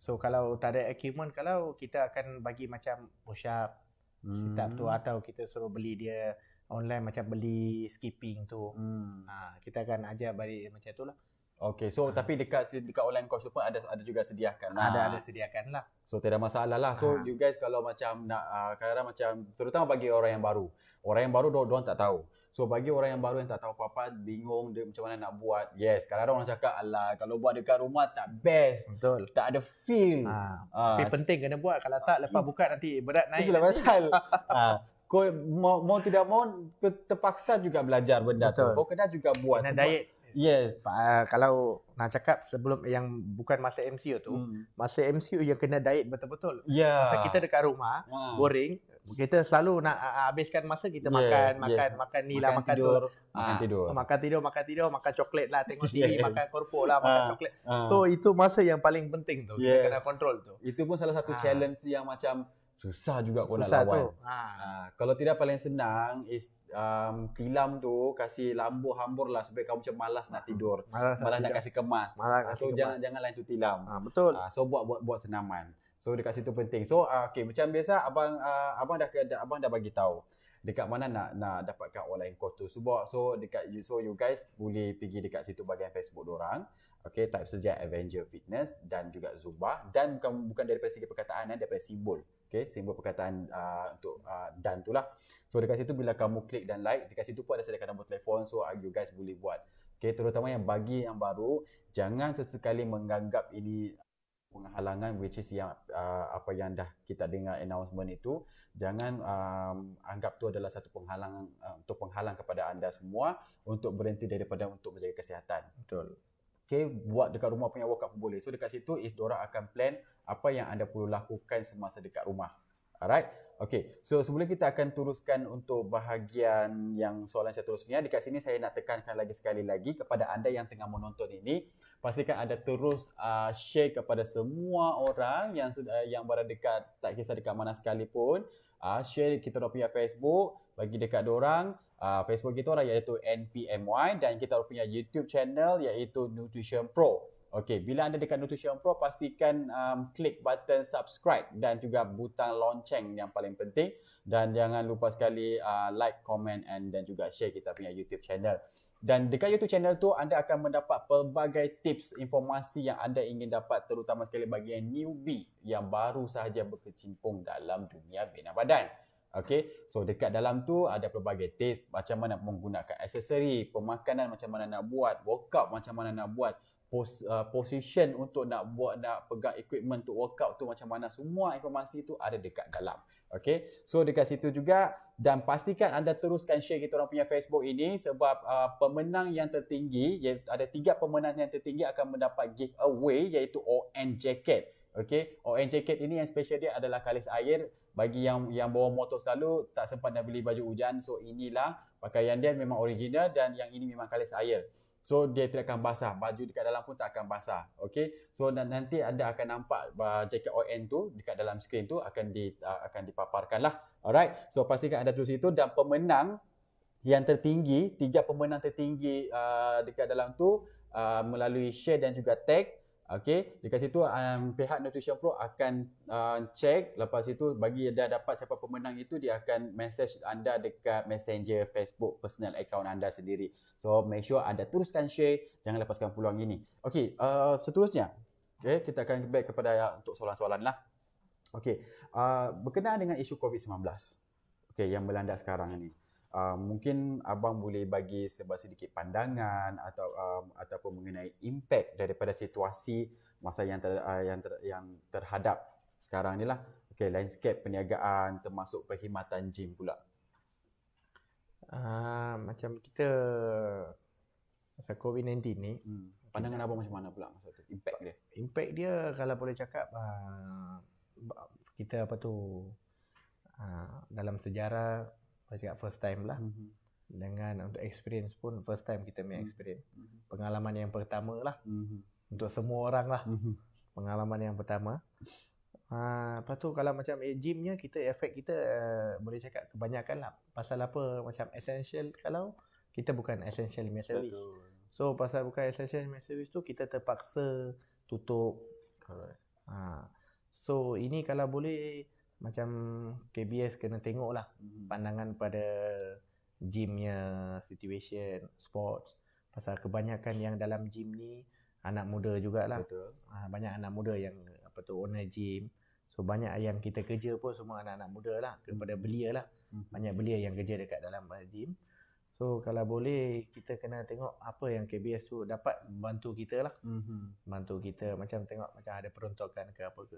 So kalau tak ada equipment, kalau kita akan bagi macam push up, sit up tu, atau kita suruh beli dia online macam beli skipping tu. Kita akan ajar balik macam tu lah. Okay, so tapi dekat online course tu pun ada juga sediakan lah. Ada sediakan lah. So tidak masalah lah. So you guys kalau macam nak kadang-kadang macam terutama bagi orang yang baru. Orang yang baru diorang tak tahu. So bagi orang yang baru yang tak tahu apa-apa, bingung dia macam mana nak buat. Yes, kadang-kadang orang cakap, alah kalau buat dekat rumah tak best. Betul. Tak ada feel. Tapi penting kena buat. Kalau tak lepas buka nanti berat naik. Itulah pasal. Kau mau tidak mau, kau terpaksa juga belajar benda tu. Kau kena juga buat. Kena diet. Yes. Kalau nak cakap sebelum yang bukan masa MCU tu, masa MCU yang kena diet betul-betul. Yeah. Masa kita dekat rumah, boring, kita selalu nak habiskan masa kita makan ni lah, makan tidur, makan tidur, makan coklat lah, tengok TV, makan korpo lah, makan coklat. So itu masa yang paling penting tu, kita kena kontrol tu. Itu pun salah satu challenge yang macam susah juga kau nak lawan. Kalau tidak paling senang is tilam tu kasih lambur hambur lah supaya kau macam malas nak tidur. Malas nak kasih kemas. So jangan lain tu tilam. Betul. So buat senaman. So dekat situ penting. So okey, macam biasa abang dah bagi tahu dekat mana nak dapatkan online course tu. So you guys boleh pergi dekat situ bahagian Facebook diorang. Okay, type saja Avenger Fitness dan juga Zumba, dan bukan daripada segi perkataan, daripada simbol. Okay, simbol perkataan untuk dan tu lah. So dekat situ bila kamu klik dan like, dekat situ pun ada sediakan nombor telefon, so you guys boleh buat. Okay, terutama yang bagi yang baru, jangan sesekali menganggap ini penghalangan, which is yang apa yang dah kita dengar announcement itu. Jangan anggap tu adalah satu penghalang kepada anda semua untuk berhenti daripada untuk menjaga kesihatan. Betul. Okay, buat dekat rumah punya workout pun boleh. So dekat situ diorang akan plan apa yang anda perlu lakukan semasa dekat rumah. Alright. Okay, so sebelum kita akan teruskan untuk bahagian yang soalan seterusnya, dekat sini saya nak tekankan sekali lagi kepada anda yang tengah menonton ini, pastikan anda terus share kepada semua orang yang berada dekat, tak kisah dekat mana sekalipun. Share kita punya Facebook, bagi dekat diorang. Facebook kita orang iaitu NPMY, dan kita punya YouTube channel iaitu Nutrition Pro. Okey, bila anda dekat Nutrition Pro, pastikan klik button subscribe dan juga butang lonceng yang paling penting, dan jangan lupa sekali like, comment dan juga share kita punya YouTube channel. Dan dekat YouTube channel tu anda akan mendapat pelbagai tips informasi yang anda ingin dapat, terutama sekali bagi yang newbie yang baru sahaja berkecimpung dalam dunia bina badan. Okay, so dekat dalam tu ada pelbagai tips macam mana menggunakan aksesori, pemakanan macam mana nak buat, workout macam mana nak buat, position untuk nak pegang equipment untuk workout tu macam mana, semua informasi tu ada dekat dalam. Okay, so dekat situ juga, dan pastikan anda teruskan share kita orang punya Facebook ini, sebab pemenang yang tertinggi, ada 3 pemenang yang tertinggi akan mendapat giveaway iaitu ON Jacket. Okay, ON Jacket ini yang special dia adalah kalis air. Bagi yang bawa motor selalu tak sempat nak beli baju hujan, so inilah pakaian dia, memang original, dan yang ini memang kalis air. So dia tidak akan basah, baju dekat dalam pun tak akan basah. Okay, so nanti anda akan nampak jaket ON tu dekat dalam skrin tu akan dipaparkan lah. Alright, so pastikan anda terus itu, dan pemenang yang tertinggi, 3 pemenang tertinggi dekat dalam tu melalui share dan juga tag. Okey, dekat situ pihak Nutrition Pro akan check. Lepas itu bagi dia dapat siapa pemenang itu, dia akan message anda dekat Messenger Facebook personal account anda sendiri. So make sure anda teruskan share, jangan lepaskan peluang ini. Okey, seterusnya, okay, kita akan back kepada untuk soalan-soalan lah. Okey, berkenaan dengan isu COVID-19, okay, yang melanda sekarang ini. Mungkin abang boleh bagi sedikit pandangan ataupun mengenai impact daripada situasi masa yang terhadap sekarang ni lah. Okay, landscape perniagaan termasuk perkhidmatan gym pula. Macam kita masa COVID-19 ni, pandangan abang macam mana pula masa tu, impact dia? Impact dia kalau boleh cakap, kita dalam sejarah, saya cakap first time lah. Dengan untuk experience pun first time kita punya experience. Pengalaman yang pertama lah. Untuk semua orang lah. Pengalaman yang pertama. Lepas tu kalau macam gymnya, efek kita boleh cakap kebanyakan lah. Pasal apa, macam essential, kalau kita bukan essential service. So pasal bukan essential service tu, kita terpaksa tutup. So ini kalau boleh, macam KBS kena tengok lah pandangan pada gymnya situation, sports. Pasal kebanyakan yang dalam gym ni anak muda jugalah. Banyak anak muda yang owner gym. So banyak yang kita kerja pun semua anak-anak muda lah, kepada belia lah. Banyak belia yang kerja dekat dalam gym. So kalau boleh kita kena tengok apa yang KBS tu dapat bantu kita lah. Bantu kita macam tengok macam ada peruntukan ke apa ke.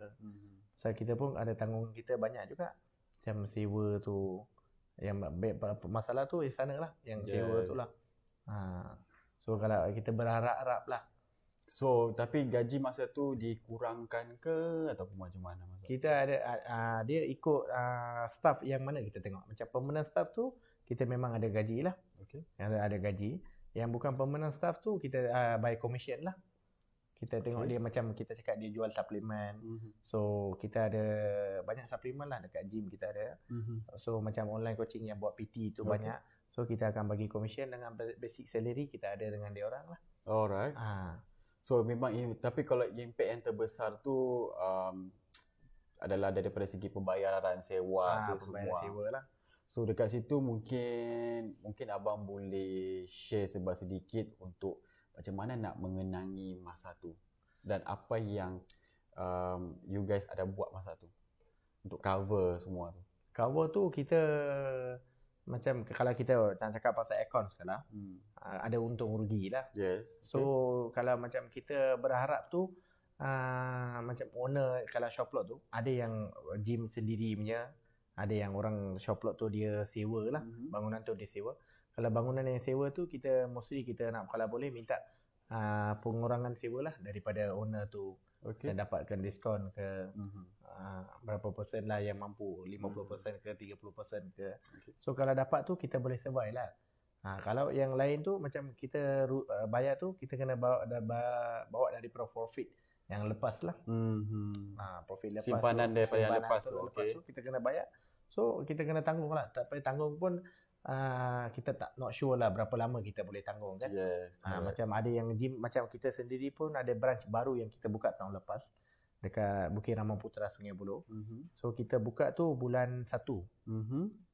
So kita pun ada tanggungan kita banyak juga. Macam sewa tu. Yang masalah tu di sana lah. Yang sewa tu lah. So kalau kita berharap-harap lah. So tapi gaji masa tu dikurangkan ke ataupun macam mana masa? Kita ada dia ikut staff yang mana kita tengok. Macam permanent staff tu kita memang ada gaji lah. Okay. Ada gaji. Yang bukan permanent staff tu kita by commission lah. Kita tengok dia macam kita cakap dia jual suplemen. So kita ada banyak suplemen lah dekat gym kita ada. So macam online coaching yang buat PT tu banyak. So kita akan bagi commission dengan basic salary kita ada dengan dia orang lah. Alright. So memang tapi kalau impact yang terbesar tu adalah daripada segi pembayaran sewa tu semua. Sewa lah. So dekat situ mungkin abang boleh share sedikit untuk macam mana nak mengenangi masa tu dan apa yang you guys ada buat masa tu untuk cover semua tu. Cover tu kita macam kalau kita cakap pasal account sekarang ada untung rugi lah. Yes. So kalau macam kita berharap tu macam owner kalau shop lot tu ada yang gym sendiri punya, ada yang orang shop lot tu dia sewa lah. Bangunan tu dia sewa. Kalau bangunan yang sewa tu kita mostly kita nak kalau boleh minta pengurangan sewa lah daripada owner tu. Dan dapatkan diskaun ke berapa persen lah yang mampu, 50% ke 30% ke. So kalau dapat tu kita boleh survive lah. Kalau yang lain tu macam kita bayar tu kita kena bawa dari profit yang lepas lah. Profit lepas simpanan daripada yang lepas tu. Lepas tu kita kena bayar. So kita kena tanggung lah. Tak payah tanggung pun kita tak not sure lah berapa lama kita boleh tanggung kan. Macam ada yang gym macam kita sendiri pun ada branch baru yang kita buka tahun lepas dekat Bukit Ramaputra Sungai Buloh. So kita buka tu bulan 1.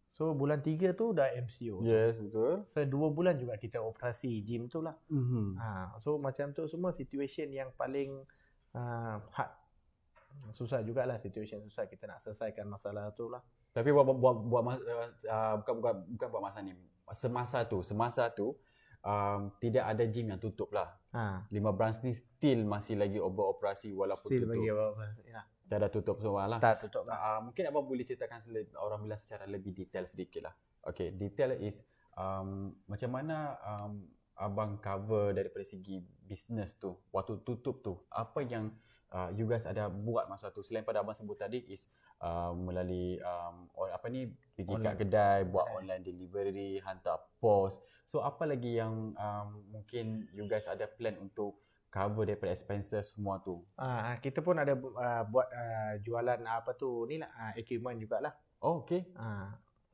So bulan 3 tu dah MCO. Yes, betul. So 2 bulan juga kita operasi gym tu lah. So macam tu semua situation yang paling hard. Susah jugalah situation susah kita nak selesaikan masalah tu lah. Tapi bukan buat masa ni. Semasa tu tidak ada gym yang tutup lah. 5 branch ni still masih lagi beroperasi walaupun still tutup. Still lagi beroperasi. Tak ada tutup semua lah. Tak tutup lah. Mungkin abang boleh ceritakan orang bilang secara lebih detail sedikit lah. Okay, detail is macam mana abang cover daripada segi business tu waktu tutup tu. Apa yang you guys ada buat masa tu selain pada abang sebut tadi is melalui pergi kat kedai, buat online delivery, hantar pos. So apa lagi yang mungkin you guys ada plan untuk cover daripada expenses semua tu? Kita pun ada buat jualan apa tu ni lah, equipment jugalah. Oh, okay.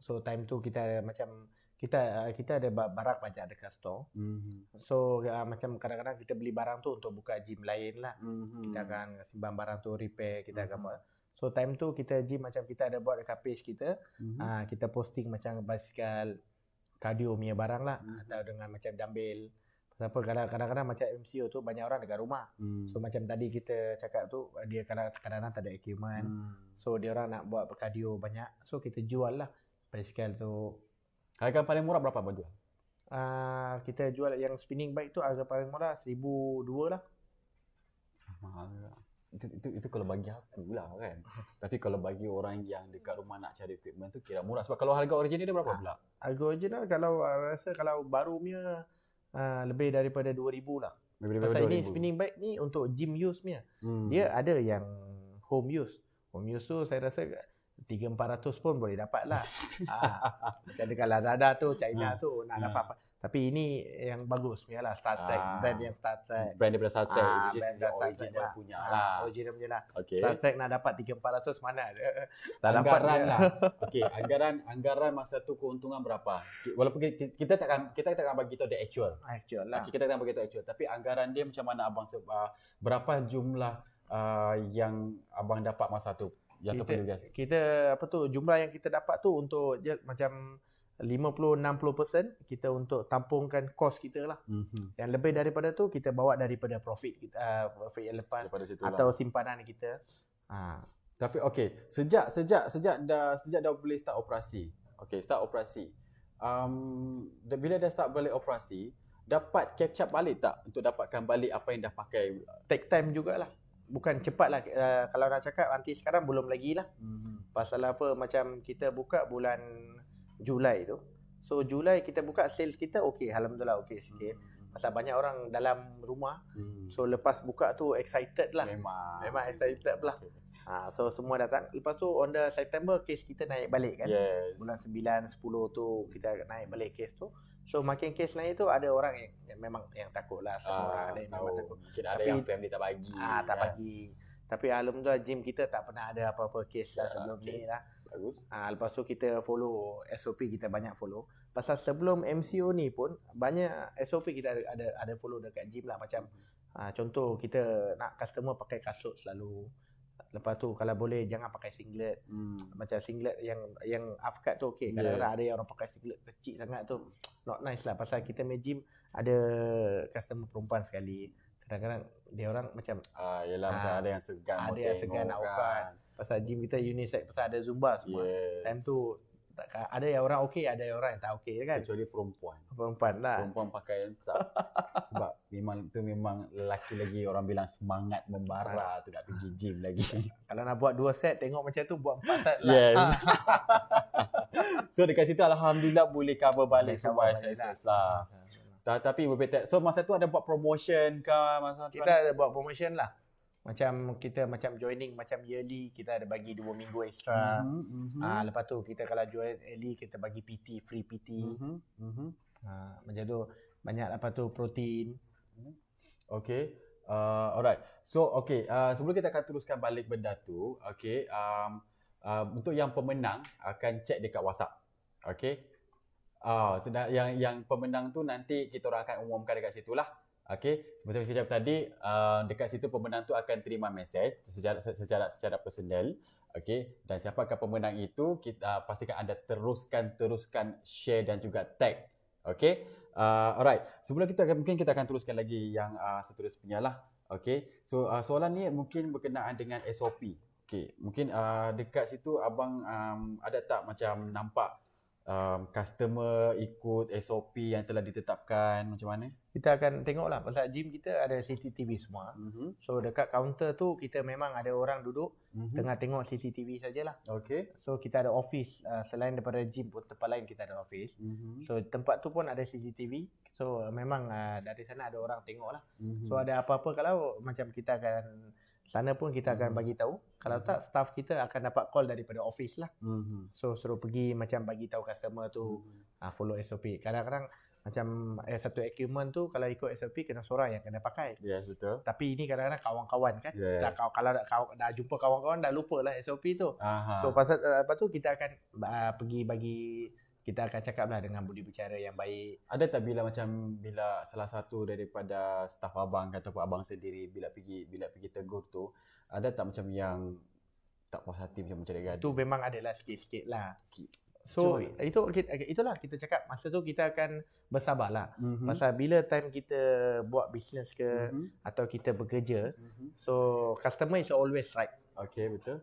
So time tu kita macam kita ada barang banyak dekat store. So macam kadang-kadang kita beli barang tu untuk buka gym lain lah. Kita akan simpan barang tu, repair, kita akan buat. So time tu kita gym macam kita ada buat dekat page kita. Kita posting macam basikal cardio punya barang lah, atau dengan macam dumbbell. Sebab kadang-kadang macam MCO tu banyak orang dekat rumah. So macam tadi kita cakap tu dia kadang-kadang tak ada equipment. So dia orang nak buat cardio banyak. So kita jual lah basikal tu. Harga paling murah berapa abang jual? Kita jual yang spinning bike tu harga paling murah 1,200 lah. Mahal lah. Itu kalau bagi aku lah kan. Tapi kalau bagi orang yang dekat rumah nak cari equipment tu kira murah. Sebab kalau harga original dia berapa pula? Harga original kalau rasa kalau baru punya lebih daripada 2,000 lah. Pasal ini spinning bike ni untuk gym use punya. Dia ada yang home use. Home use tu saya rasa 300-400 pun boleh dapat lah. Macam dekat Lazada tu, China tu nak dapat apa. Tapi ini yang bagus punya lah, Star Trek. Brand yang Star Trek. Brand daripada Star Trek. Which is brand original punya lah. Original punya lah. Okay. Star Trek nak dapat 300-400 mana ada. Tak anggaran dapat lah. Okay, anggaran masa tu keuntungan berapa? Walaupun kita takkan bagi tahu the actual. Actual lah. Kita takkan bagi tahu actual. Tapi anggaran dia macam mana abang berapa jumlah yang abang dapat masa tu? Kita apa tu jumlah yang kita dapat tu untuk macam 50-60% kita untuk tampungkan kos kita lah. Yang lebih daripada tu kita bawa daripada profit kita, profit yang lepas atau simpanan kita. Tapi okey, sejak dah boleh start operasi. Okey, start operasi. bila dah start balik operasi, dapat catch up balik tak untuk dapatkan balik apa yang dah pakai? Take time jugalah. Bukan cepat lah. Kalau nak cakap nanti sekarang belum lagi lah. Pasal apa, macam kita buka bulan Julai tu. So Julai kita buka, sales kita okey, alhamdulillah okey sikit. Pasal banyak orang dalam rumah. So lepas buka tu excited lah. Memang excited lah. Okay. So semua datang. Lepas tu on the September case kita naik balik kan. Yes. Bulan 9, 10 tu kita naik balik case tu. So makin case naik tu ada orang yang memang yang takut lah. Semua orang ada yang memang takut. Mungkin ada yang family tak bagi. Tak bagi. Tapi alhamdulillah gym kita tak pernah ada apa-apa case lah sebelum ni lah. Bagus. Lepas tu kita follow SOP, kita banyak follow. Pasal sebelum MCO ni pun banyak SOP kita ada follow dekat gym lah. Macam contoh kita nak customer pakai kasut selalu. Lepas tu kalau boleh jangan pakai singlet. Macam singlet yang half cut tu okey. Kadang-kadang ada yang orang pakai singlet kecil sangat tu not nice lah. Pasal kita main gym ada customer perempuan sekali. Kadang-kadang dia orang macam yelah macam ada yang segan, ada yang segan nak kan. Pasal gym kita unisex, pasal ada zumba semua. Time tu ada yang orang okey, ada yang orang yang tak okey kan. Kecuali perempuan lah. Perempuan pakai sebab memang lelaki lagi orang bilang semangat membara tu nak pergi gym lagi. Kalau nak buat 2 set tengok macam tu, buat 4 set lah. Yes. So dekat situ alhamdulillah boleh cover balik semua expenses lah. Tapi berbeza. So masa tu ada buat promotion ke masa tu? Kita ada buat promotion lah. Macam kita macam joining macam yearly kita ada bagi 2 minggu extra. Lepas tu kita kalau join early kita bagi PT, free PT. Macam tu banyak. Lepas tu protein. Okay. Alright. So okay, sebelum kita akan teruskan balik benda tu, okay, untuk yang pemenang akan check dekat WhatsApp. Okay. So yang pemenang tu nanti kita orang akan umumkan dekat situ lah. Okay, seperti saya cakap tadi, dekat situ pemenang tu akan terima mesej secara personal. Okay, dan siapakah pemenang itu kita pastikan anda teruskan share dan juga tag. Okay, alright. Sebelum mungkin kita akan teruskan lagi yang seterusnya lah. Okay, so soalan ni mungkin berkenaan dengan SOP. Okay, mungkin dekat situ abang ada tak macam nampak customer ikut SOP yang telah ditetapkan macam mana? Kita akan tengoklah pasal gym kita ada CCTV semua. So dekat kaunter tu kita memang ada orang duduk tengah tengok CCTV sajalah. Okay. So kita ada office selain daripada gym pun tempat lain kita ada office. So tempat tu pun ada CCTV. So memang dari sana ada orang tengoklah. So ada apa-apa kalau macam kita akan sana pun kita akan bagi tahu. Kalau tak staff kita akan dapat call daripada office lah. So suruh pergi macam bagi tahu customer tu follow SOP. Kadang-kadang macam satu equipment tu kalau ikut SOP kena seorang yang kena pakai. Yes, betul. Tapi ini kadang-kadang kawan-kawan kan. Yes. Kalau dah jumpa kawan-kawan dah lupa lah SOP tu. So pasal lepas tu kita akan pergi bagi, kita akan cakap lah dengan budi bicara yang baik. Ada tak bila salah satu daripada staf abang ataupun abang sendiri bila pergi tegur tu, ada tak macam yang tak puas hati macam gaduh? Tu memang adalah sikit-sikit lah. So itulah kita cakap masa tu kita akan bersabarlah. Pasal bila time kita buat bisnes ke atau kita bekerja, so customer is always right. Okay, betul.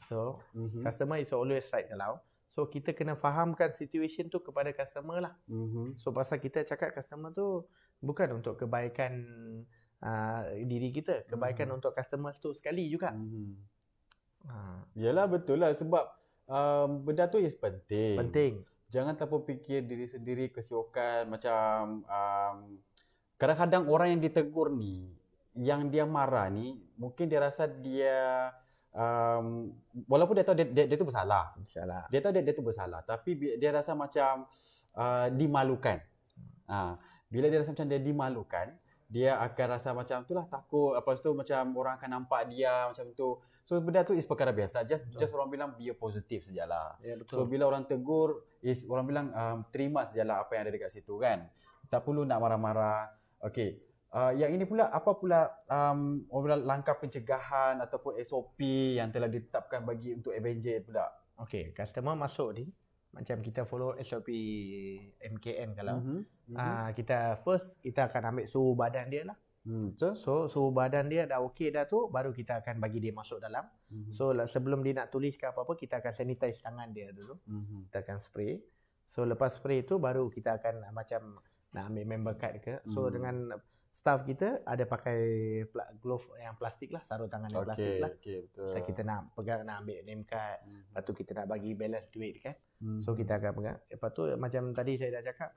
So customer is always right kalau. So kita kena fahamkan situation tu kepada customer lah. So pasal kita cakap customer tu bukan untuk kebaikan diri kita, kebaikan untuk customer tu sekali juga. Yalah betul lah sebab benda tu is penting. Jangan terlalu fikir diri sendiri, kesiokan macam kadang-kadang orang yang ditegur ni, yang dia marah ni, mungkin dia rasa dia walaupun dia tahu dia tu bersalah. Dia tahu dia tu bersalah, tapi dia rasa macam dimalukan. Bila dia rasa macam dia dimalukan, dia akan rasa macam itulah takut, lepas tu macam orang akan nampak dia macam tu. So benda tu is perkara biasa. Just orang bilang be positif sajalah. Ya, betul. So bila orang tegur orang bilang terima sajalah apa yang ada dekat situ kan. Tak perlu nak marah-marah. Okey. Yang ini pula apa pula langkah pencegahan ataupun SOP yang telah ditetapkan bagi untuk Avenger pula? Okey, customer masuk ni macam kita follow SOP MKN kalau kita akan ambil suhu badan dia lah. So suhu badan dia dah okey dah tu, baru kita akan bagi dia masuk dalam. So sebelum dia nak tulis ke apa-apa, kita akan sanitize tangan dia dulu. Kita akan spray. So lepas spray itu baru kita akan macam nak ambil member card ke. So dengan staff kita ada pakai glove yang plastik lah, sarung tangan yang plastik lah. Betul. So kita nak pegang, nak ambil name card, lepas tu kita nak bagi balance duit kan. So kita akan pegang. Lepas tu macam tadi saya dah cakap,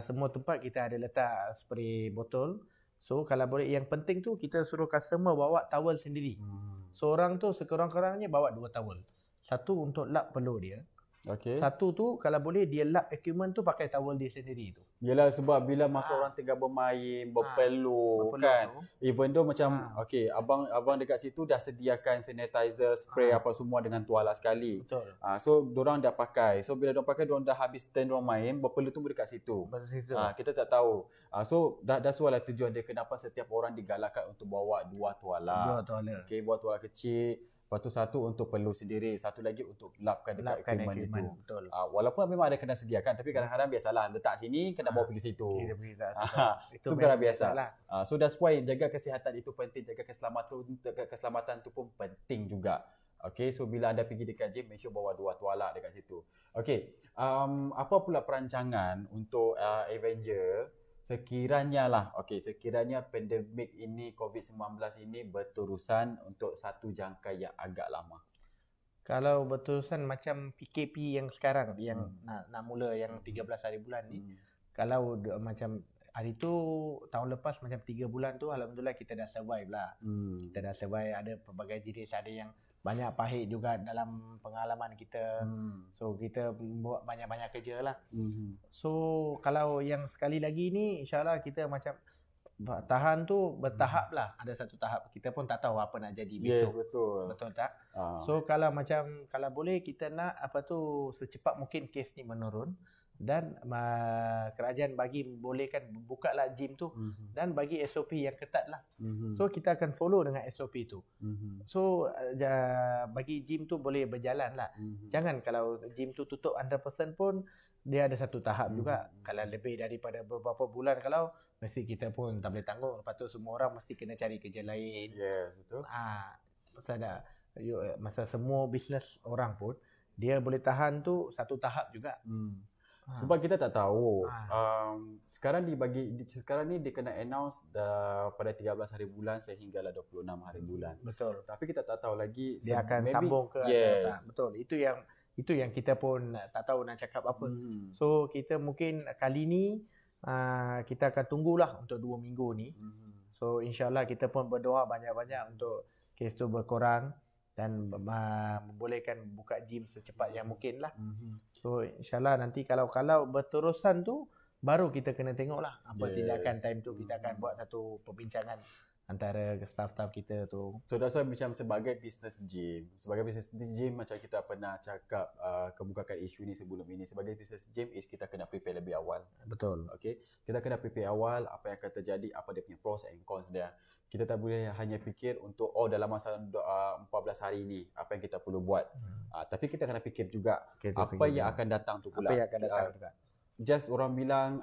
semua tempat kita ada letak spray botol. So kalau boleh, yang penting tu kita suruh customer bawa towel sendiri. Seorang tu sekurang-kurangnya bawa 2 towel. Satu untuk lap peluh dia. Satu tu kalau boleh dia lap equipment tu pakai towel dia sendiri tu. Yelah, sebab bila masa orang tengah bermain, berpeluh kan. Even though macam abang dekat situ dah sediakan sanitizer, spray apa semua dengan tuala sekali. Betul. So diorang dah pakai. So bila diorang pakai, diorang dah habis turn diorang main, berpeluh tu dekat situ. Kita tak tahu. So dah sualah tujuan dia kenapa setiap orang digalakkan untuk bawa 2 tuala. Bawa tuala kecil. Lepas tu satu untuk peluh sendiri, satu lagi untuk lapkan dekat equipment itu. Betul. Walaupun memang ada kena sediakan, tapi kadang-kadang biasalah letak sini kena bawa pergi situ. Itu memang biasa. So that's why jaga kesihatan itu penting, jaga keselamatan tu pun penting juga. So bila anda pergi dekat gym, make sure bawa 2 tuala dekat situ. Apa pula perancangan untuk Avenger sekiranya pandemik ini, COVID-19 ini berterusan untuk satu jangka yang agak lama? Kalau berterusan macam PKP yang sekarang, yang nak mula yang 13 hari bulan ni, kalau macam hari tu tahun lepas macam 3 bulan tu, alhamdulillah kita dah survive lah. Kita dah survive, ada pelbagai jenis, ada yang banyak pahit juga dalam pengalaman kita. So kita buat banyak-banyak kerja lah. So kalau yang sekali lagi ni, insyaAllah kita macam tahan tu bertahap lah. Ada satu tahap, kita pun tak tahu apa nak jadi besok. Betul tak? So kalau boleh kita nak secepat mungkin kes ni menurun. Dan kerajaan bolehkan buka lah gym tu, dan bagi SOP yang ketat lah. So kita akan follow dengan SOP tu. So bagi gym tu boleh berjalan lah. Jangan kalau gym tu tutup 100% pun, dia ada satu tahap juga. Kalau lebih daripada beberapa bulan, kalau mesti kita pun tak boleh tanggung. Lepas tu semua orang mesti kena cari kerja lain. Betul. Masa semua bisnes orang pun, dia boleh tahan tu satu tahap juga. Sebab kita tak tahu. Sekarang ni dia kena announce pada 13 hari bulan sehinggalah 26 hari bulan. Betul. Tapi kita tak tahu lagi dia akan sambung ke atau tak. Betul. Itu yang kita pun tak tahu nak cakap apa. So kita mungkin kali ni kita akan tunggulah untuk 2 minggu ni. So insyaAllah kita pun berdoa banyak-banyak untuk kes tu berkurang dan membolehkan buka gym secepat yang mungkin lah. So insyaAllah nanti kalau berterusan tu, baru kita kena tengok lah apa tindakan time tu. Kita akan buat satu perbincangan antara staff-staff kita tu. So that's why macam sebagai business gym macam kita pernah cakap kemukakan isu ni sebelum ini, sebagai business gym kita kena prepare lebih awal. Betul. Kita kena prepare awal apa yang akan terjadi, apa dia punya pros and cons dia. Kita tak boleh hanya fikir untuk dalam masa 14 hari ni apa yang kita perlu buat. Tapi kita kena fikir juga apa yang akan datang tu pula. Apa yang akan datang juga. Just orang bilang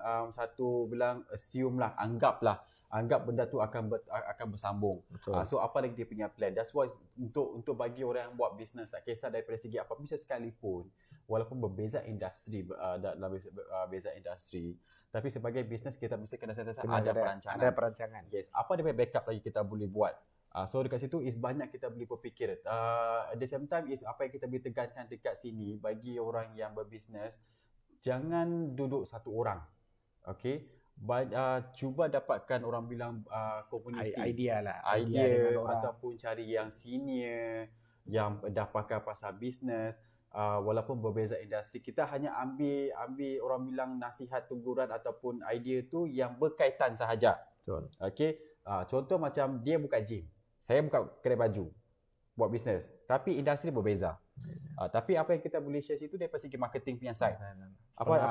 assume lah, anggap benda tu akan bersambung. So apa lagi dia punya plan? That's why untuk bagi orang yang buat bisnes, tak kisah daripada segi apa bisnes sekalipun, walaupun berbeza industri, beza industri, tapi sebagai bisnes kita mesti kena sentiasa ada perancangan. Ada perancangan. Yes. Apa dia punya backup lagi kita boleh buat? So dekat situ is banyak kita boleh berfikir. At the same time is apa yang kita boleh tekankan dekat sini bagi orang yang berbisnes, jangan duduk satu orang. Cuba dapatkan orang bilang community. Idea ataupun cari yang senior yang dah pakar pasal bisnes. Walaupun berbeza industri, kita hanya ambil orang bilang nasihat, teguran ataupun idea tu yang berkaitan sahaja. Betul. Contoh macam dia buka gym, saya buka kedai baju, buat bisnes, tapi industri berbeza. Tapi apa yang kita boleh share situ daripada segi marketing punya side. Apa yang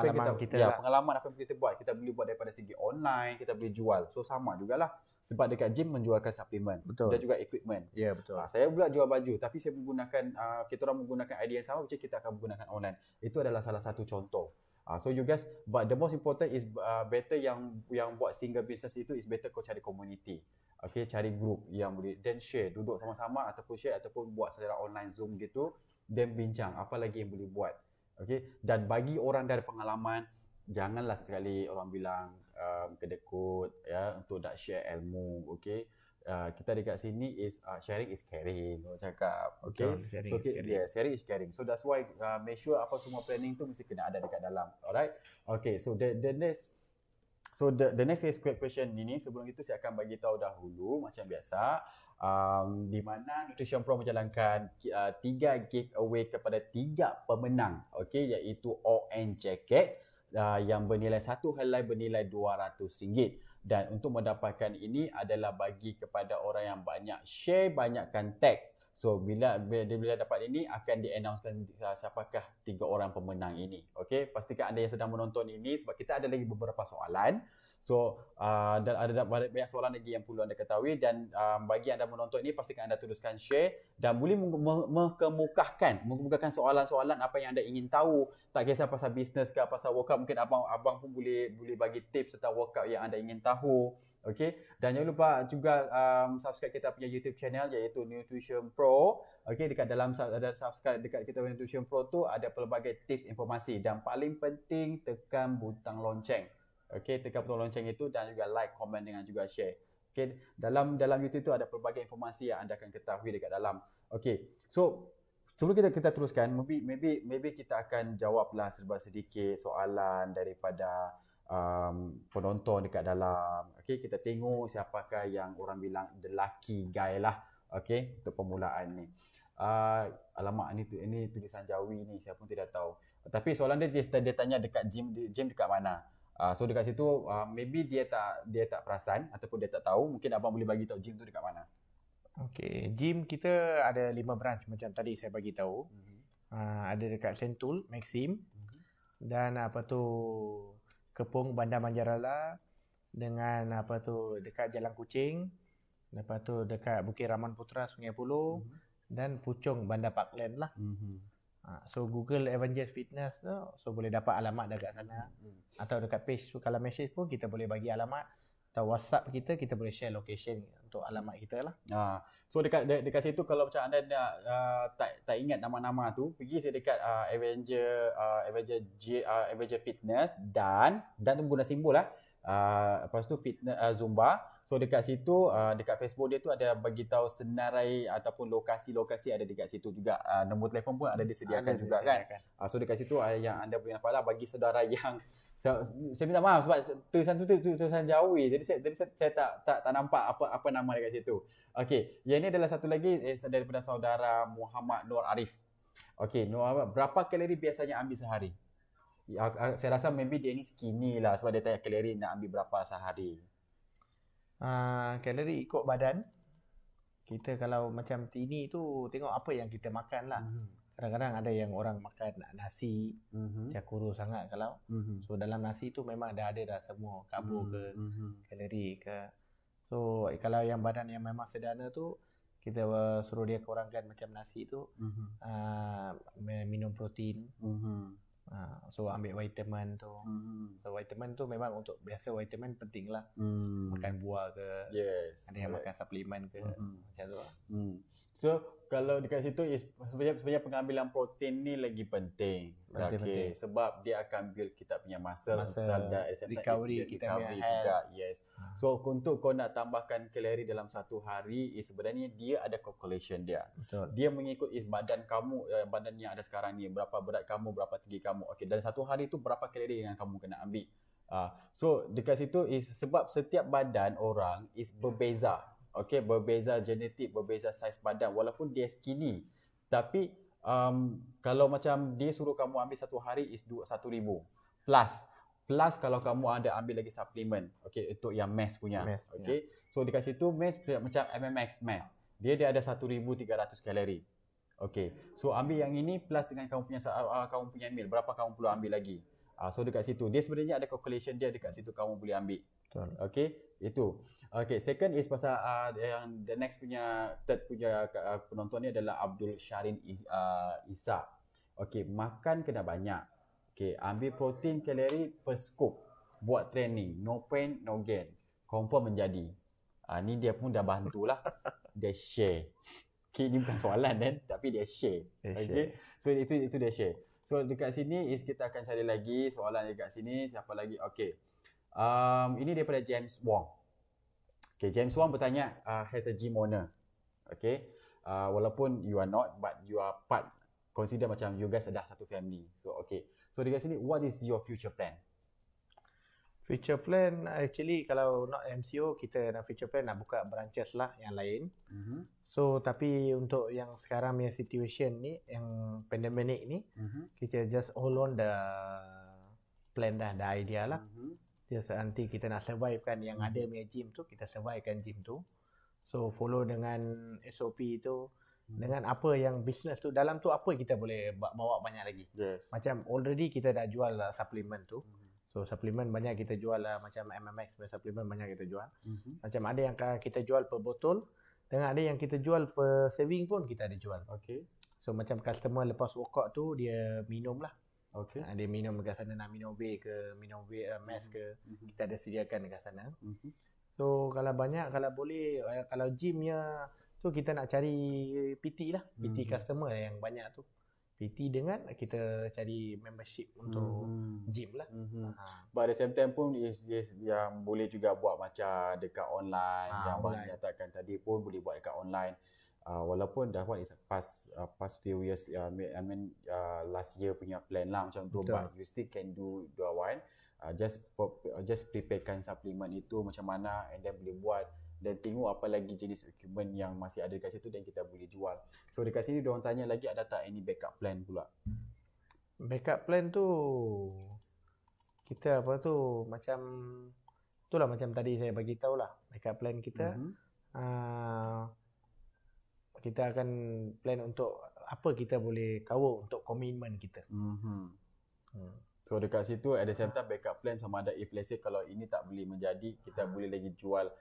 pengalaman apa yang kita buat, kita boleh buat daripada segi online, kita boleh jual. So sama jugalah. Sebab dekat gym menjualkan suplemen dan juga equipment. Ya, betul. Saya pula jual baju, tapi saya menggunakan kita orang menggunakan idea yang sama, which kita akan menggunakan online. Itu adalah salah satu contoh. So you guys, but the most important is better yang buat single business itu is better kau cari community. Cari group yang boleh then share, duduk sama-sama ataupun share ataupun buat secara online Zoom gitu, then bincang apa lagi yang boleh buat. Okay, dan bagi orang dari pengalaman, janganlah sekali orang bilang kedekut ya untuk nak share ilmu. Okay, kita dekat sini is sharing is caring, orang cakap. Okay, Betul, sharing so is caring. yeah, sharing is caring. So that's why make sure apa semua planning tu mesti kena ada dekat dalam. Alright, okay, so the next the next question ini, sebelum itu saya akan bagi tahu dahulu macam biasa di mana Nutrition Pro menjalankan 3 giveaway kepada 3 pemenang, okey, iaitu ON jacket yang bernilai satu helai bernilai RM200, dan untuk mendapatkan ini adalah bagi kepada orang yang banyak share, banyakkan tag. So bila dapat ini akan di-announcekan siapakah 3 orang pemenang ini. Okey, pastikan anda yang sedang menonton ini sebab kita ada lagi beberapa soalan. So dan ada banyak soalan lagi yang perlu anda ketahui, dan bagi anda menonton ini pastikan anda teruskan share dan boleh mengemukakan soalan-soalan apa yang anda ingin tahu. Tak kisah pasal bisnes ke pasal workout, mungkin abang pun boleh bagi tips tentang workout yang anda ingin tahu. Okey, dan jangan lupa juga subscribe kita punya YouTube channel iaitu Nutrition Pro. Okey, dekat dalam ada subscribe dekat kita punya Nutrition Pro tu ada pelbagai tips informasi, dan paling penting tekan butang lonceng. Okey, tekan butang lonceng itu dan juga like, komen dengan juga share. Okey, dalam YouTube tu ada pelbagai informasi yang anda akan ketahui dekat dalam. Okey, so sebelum kita teruskan, maybe kita akan jawablah serba sedikit soalan daripada penonton dekat dalam. Okey, kita tengok siapakah yang orang bilang the lucky guy lah. Okey, untuk permulaan ni. Alamak, ini tulisan Jawi ni, saya pun tidak tahu. Tapi soalan dia tanya dekat gym dekat mana. So dekat situ maybe dia tak perasan ataupun dia tak tahu. Mungkin abang boleh bagi tahu gym tu dekat mana. Okey, gym kita ada 5 branch macam tadi saya bagi tahu. Ada dekat Sentul, Maxim, dan Kepung, Bandar Manjarala, dengan dekat Jalan Kuching, lepas tu dekat Bukit Rahman Putra, Sungai Buloh, dan Puchong, Bandar Parkland lah. So Google Avengers Fitness tu, so boleh dapat alamat dekat sana. Atau dekat page tu, kalau message pun kita boleh bagi alamat. Atau WhatsApp kita boleh share location untuk alamat kita lah. So dekat situ kalau macam anda tak ingat nama-nama tu, pergi saya dekat Avenger Fitness dan tu guna simbol lah. Lepas tu fitness Zumba. So dekat situ dekat Facebook dia tu ada bagi tahu senarai ataupun lokasi-lokasi ada dekat situ juga. Nombor telefon pun ada disediakan juga kan. So dekat situ yang anda boleh nampak lah bagi saudara yang saya minta maaf sebab tulisan tu tulisan Jawi. Jadi saya tak nampak apa nama dekat situ. Okey, yang ini adalah satu lagi daripada saudara Muhammad Nur Arif. Okey, berapa kalori biasanya ambil sehari? Saya rasa maybe dia ni skinny lah sebab dia tanya kalori nak ambil berapa sehari. Kalori ikut badan. Kita kalau macam tini tu tengok apa yang kita makan lah. Kadang-kadang ada yang orang makan nasi, macam kurus sangat kalau. So dalam nasi tu memang dah ada dah semua karbo ke, kalori ke. So kalau yang badan yang memang sederhana tu, kita suruh dia kurangkan macam nasi tu, minum protein. So ambil vitamin tu. So vitamin tu memang untuk biasa vitamin penting lah. Makan buah ke, ada yang makan suplemen ke, macam tu lah. So kalau dekat situ sebenarnya pengambilan protein ni lagi penting. Okey, sebab dia akan build kita punya muscle dan recovery kita punya juga. Yes. So untuk kau nak tambahkan kalori dalam satu hari, sebenarnya dia ada calculation dia. Betul. Dia mengikut badan kamu, badan yang ada sekarang ni, berapa berat kamu, berapa tinggi kamu. Okey, dalam satu hari tu berapa kalori yang kamu kena ambil. So dekat situ sebab setiap badan orang berbeza. Okey, berbeza genetik, berbeza saiz badan walaupun dia skinny. Tapi kalau macam dia suruh kamu ambil satu hari 1,000 plus kalau kamu ada ambil lagi suplemen. Okey, untuk yang mass punya. Okey. So dekat situ mass macam MMX mass. Dia ada 1,300 kalori. Okey. So ambil yang ini plus dengan kamu punya meal, berapa kamu perlu ambil lagi. So dekat situ dia sebenarnya ada calculation dia dekat situ kamu boleh ambil. Betul. Okey, itu. Okey, second is pasal yang the next punya third punya penonton ni adalah Abdul Syarin Isa. Okey, makan kena banyak. Okey, ambil protein kalori per scoop. Buat training, no pain no gain. Confirm menjadi. Ni dia pun dah bantulah. Dia share. Okey, ni bukan soalan kan, tapi dia share. Okey. So itu dia share. So dekat sini is kita akan cari lagi soalan dekat sini. Siapa lagi? Okay. Ini daripada James Wong. Okay, James Wong bertanya, has a gym owner. Okay. Walaupun you are not, but you are part. Consider macam you guys ada satu family. So okay. So dekat sini, what is your future plan? Future plan actually kalau not MCO kita nak future plan nak buka branches lah yang lain. So tapi untuk yang sekarang punya situation ni, yang pandemic ni, kita just hold on the plan dah, the idea lah. Just nanti kita nak survive kan yang ada punya gym tu, kita survive kan gym tu. So follow dengan SOP tu, dengan apa yang business tu, dalam tu apa kita boleh bawa banyak lagi. Yes. Macam already kita dah jual suplemen tu. So suplemen banyak kita jual lah, macam MMX punya suplemen banyak kita jual. Macam ada yang kita jual per botol, dengan ada yang kita jual per saving pun kita ada jual. Okay. So macam customer lepas workout tu dia minum lah. Okay. Dia minum dekat sana, nak minum whey ke, minum whey mask ke, kita ada sediakan dekat sana. So kalau banyak, kalau boleh, kalau gymnya tu kita nak cari PT lah, PT customer yang banyak tu. PT dengan kita cari membership untuk gym lah. But at the same time pun is yang boleh juga buat macam dekat online, yang abang nyatakan tadi pun boleh buat dekat online. Walaupun that one is past few years, I mean last year punya plan lah macam tu, but you still can do that one. Just preparekan suplemen itu macam mana, and then boleh buat, dan tengok apa lagi jenis equipment yang masih ada dekat situ dan kita boleh jual. So dekat sini diorang tanya lagi, ada tak any backup plan pula? Backup plan tu kita apa tu, macam itulah macam tadi saya bagi tahu lah, backup plan kita kita akan plan untuk apa kita boleh cover untuk komitmen kita. So dekat situ at the same time backup plan sama ada if let's say kalau ini tak boleh menjadi, kita boleh lagi jual.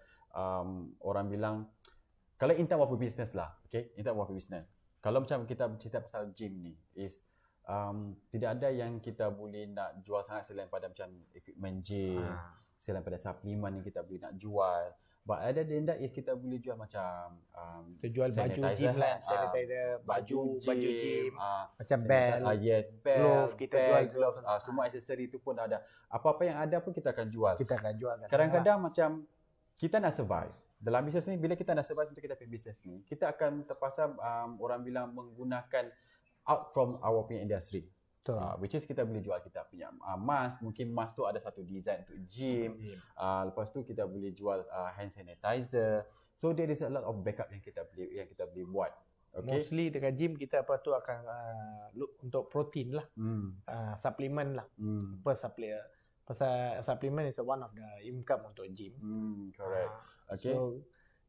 Orang bilang kalau in term of business lah, okay, in term of business, kalau macam kita cerita pasal gym ni is tidak ada yang kita boleh nak jual sangat selain pada macam equipment gym, selain pada suplemen yang kita boleh nak jual. But other than that is kita boleh jual macam kita jual baju gym lah, sanitizer, baju gym, macam belt, yes, belt, glove, kita jual glove, semua aksesori tu pun ada. Apa-apa yang ada pun kita akan jual. Kita akan jual. Kadang-kadang macam kita nak survive dalam bisnes ni, bila kita nak survive untuk kita punya bisnes ni, kita akan terpaksa orang bilang menggunakan out from our punya industry. Which is kita boleh jual kita punya mask. Mungkin mask tu ada satu design untuk gym. Lepas tu kita boleh jual hand sanitizer. So there is a lot of backup yang kita boleh buat. Okay? Mostly dekat gym kita apa tu akan look untuk protein lah, suplemen lah. Pasal suplemen is one of the income untuk gym. Correct. Okay. So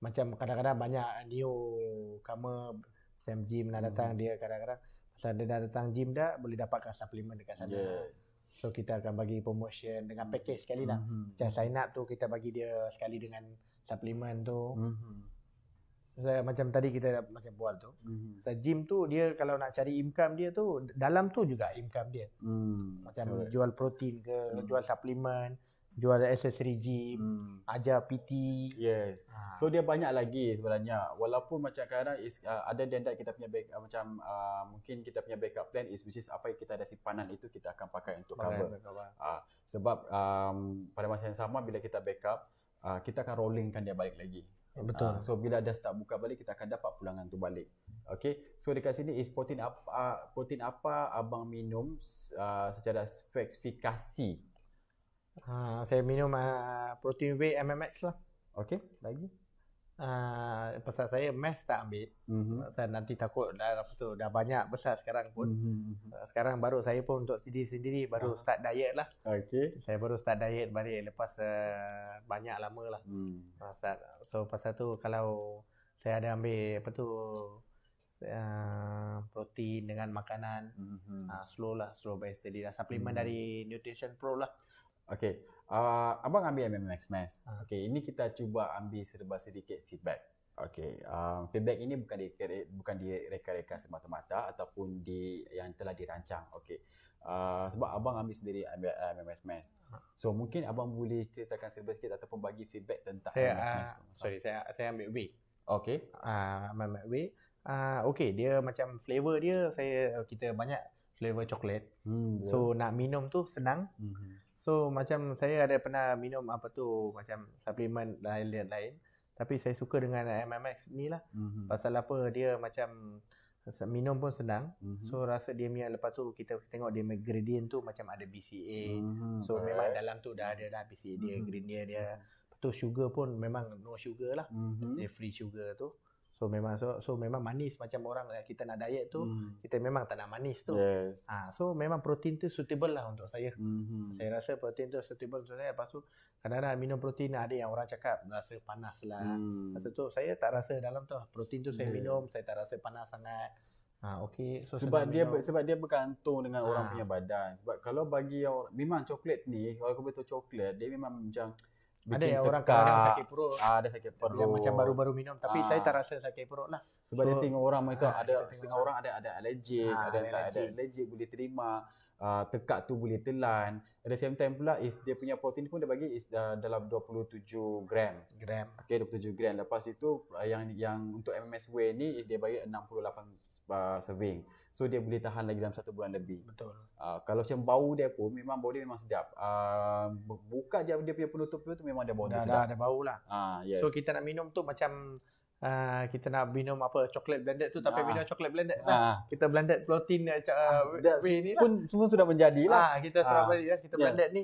macam kadang-kadang banyak newcomer macam gym nak datang, dia kadang-kadang pasal dia dah datang gym dah boleh dapatkan suplemen dekat sana. So kita akan bagi promotion dengan package sekali lah. Macam sign up tu kita bagi dia sekali dengan suplemen tu. Macam tadi kita macam buat tu. So gym tu dia kalau nak cari income dia tu, dalam tu juga income dia. Macam jual protein ke, jual suplemen, jual aksesori gym, ajar PT. Yes. So dia banyak lagi sebenarnya. Walaupun macam kadang ada than that kita punya macam mungkin kita punya backup plan is which is apa yang kita ada simpanan itu kita akan pakai untuk cover. Sebab pada masa yang sama bila kita backup, kita akan rollingkan dia balik lagi. Betul. So bila dah start buka balik, kita akan dapat pulangan tu balik. Okay. So dekat sini is protein apa abang minum secara spesifikasi? Saya minum protein whey MMX lah. Okay. Lagi? Pasal saya mass tak ambil. Pasal nanti takut dah banyak besar sekarang pun. Sekarang baru saya pun untuk sendiri baru start diet lah. Okay. Saya baru start diet balik lepas banyak lama lah. So pasal tu kalau saya ada ambil protein dengan makanan, slow by steady lah. Suplemen dari Nutrition Pro lah. Okay. Abang ambil MMX Mass. Okay, ini kita cuba ambil serba sedikit feedback. Okay, feedback ini bukan direka-reka semata-mata ataupun yang telah dirancang. Okay, sebab abang ambil sendiri MMX Mass. So mungkin abang boleh ceritakan serba sedikit ataupun bagi feedback tentang MMX Mass tu. Saya ambil whey. Okay. MMX whey. Okay, dia macam flavor dia kita banyak flavor coklat. Betul. So nak minum tu senang. So macam saya ada pernah minum apa tu macam suplemen lain. Tapi saya suka dengan MMX ni lah. Pasal apa dia macam minum pun senang. So rasa dia punya lepas tu kita tengok dia punya gradient tu macam ada BCA. So memang dalam tu dah ada dah BCA dia, gradient dia. Lepas tu sugar pun memang no sugar lah. Dia free sugar tu. So memang manis macam orang kita nak diet tu, kita memang tak nak manis tu. Yes. So memang protein tu suitable lah untuk saya. Saya rasa protein tu suitable untuk saya. Lepas tu kadang-kadang minum protein ada yang orang cakap rasa panas lah. Masa tu saya tak rasa dalam tu. Protein tu saya minum, saya tak rasa panas sangat. Okey. So sebab dia bergantung dengan orang punya badan. Sebab kalau bagi orang memang coklat ni, kalau kau betul coklat dia memang macam ada yang orang kadang sakit perut. Ada sakit perut. Yang macam baru-baru minum tapi saya tak rasa sakit perut lah. Sebab dia tengok orang itu ada setengah orang ada allergic, ada yang tak ada allergic boleh terima. Tekak tu boleh telan. At the same time pula dia punya protein pun dia bagi dalam 27 gram. Okey, 27 gram. Lepas itu yang untuk MMS Whey ni dia bagi 68 serving. So dia boleh tahan lagi dalam 1 bulan lebih. Betul. Kalau macam bau dia pun memang bau dia memang sedap. Buka je dia punya penutup tu memang dia bau dia sedap. Dah ada bau lah. Yes. So kita nak minum tu macam kita nak minum apa coklat blended tu tapi minum coklat blended lah. Kita blended protein whey ni lah. Pun semua sudah menjadi lah. Kita sudah balik kita blended ni.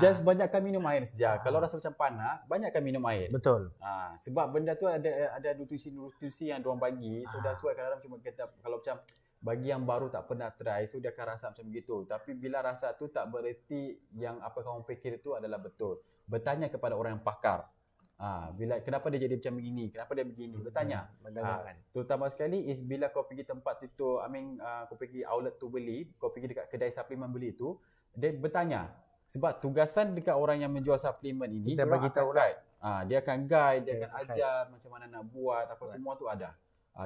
Just banyakkan minum air saja. Kalau rasa macam panas, banyakkan minum air. Betul. Sebab benda tu ada nutrisi yang diorang bagi. So that's why kadang-kadang cuma kita kalau macam bagi yang baru tak pernah try, so dia akan rasa macam begitu. Tapi bila rasa tu tak bererti yang apa kamu fikir itu adalah betul. Bertanya kepada orang yang pakar. Bila kenapa dia jadi macam begini, kenapa dia begini, bertanya. Terutama sekali is bila kau pergi tempat itu, kau pergi outlet tu beli, kau pergi dekat kedai suplemen beli tu, dia bertanya. Sebab tugasan dekat orang yang menjual suplemen ini, kita bagi tahu lah. Dia akan guide, dia akan ajar macam mana nak buat, apa semua tu ada.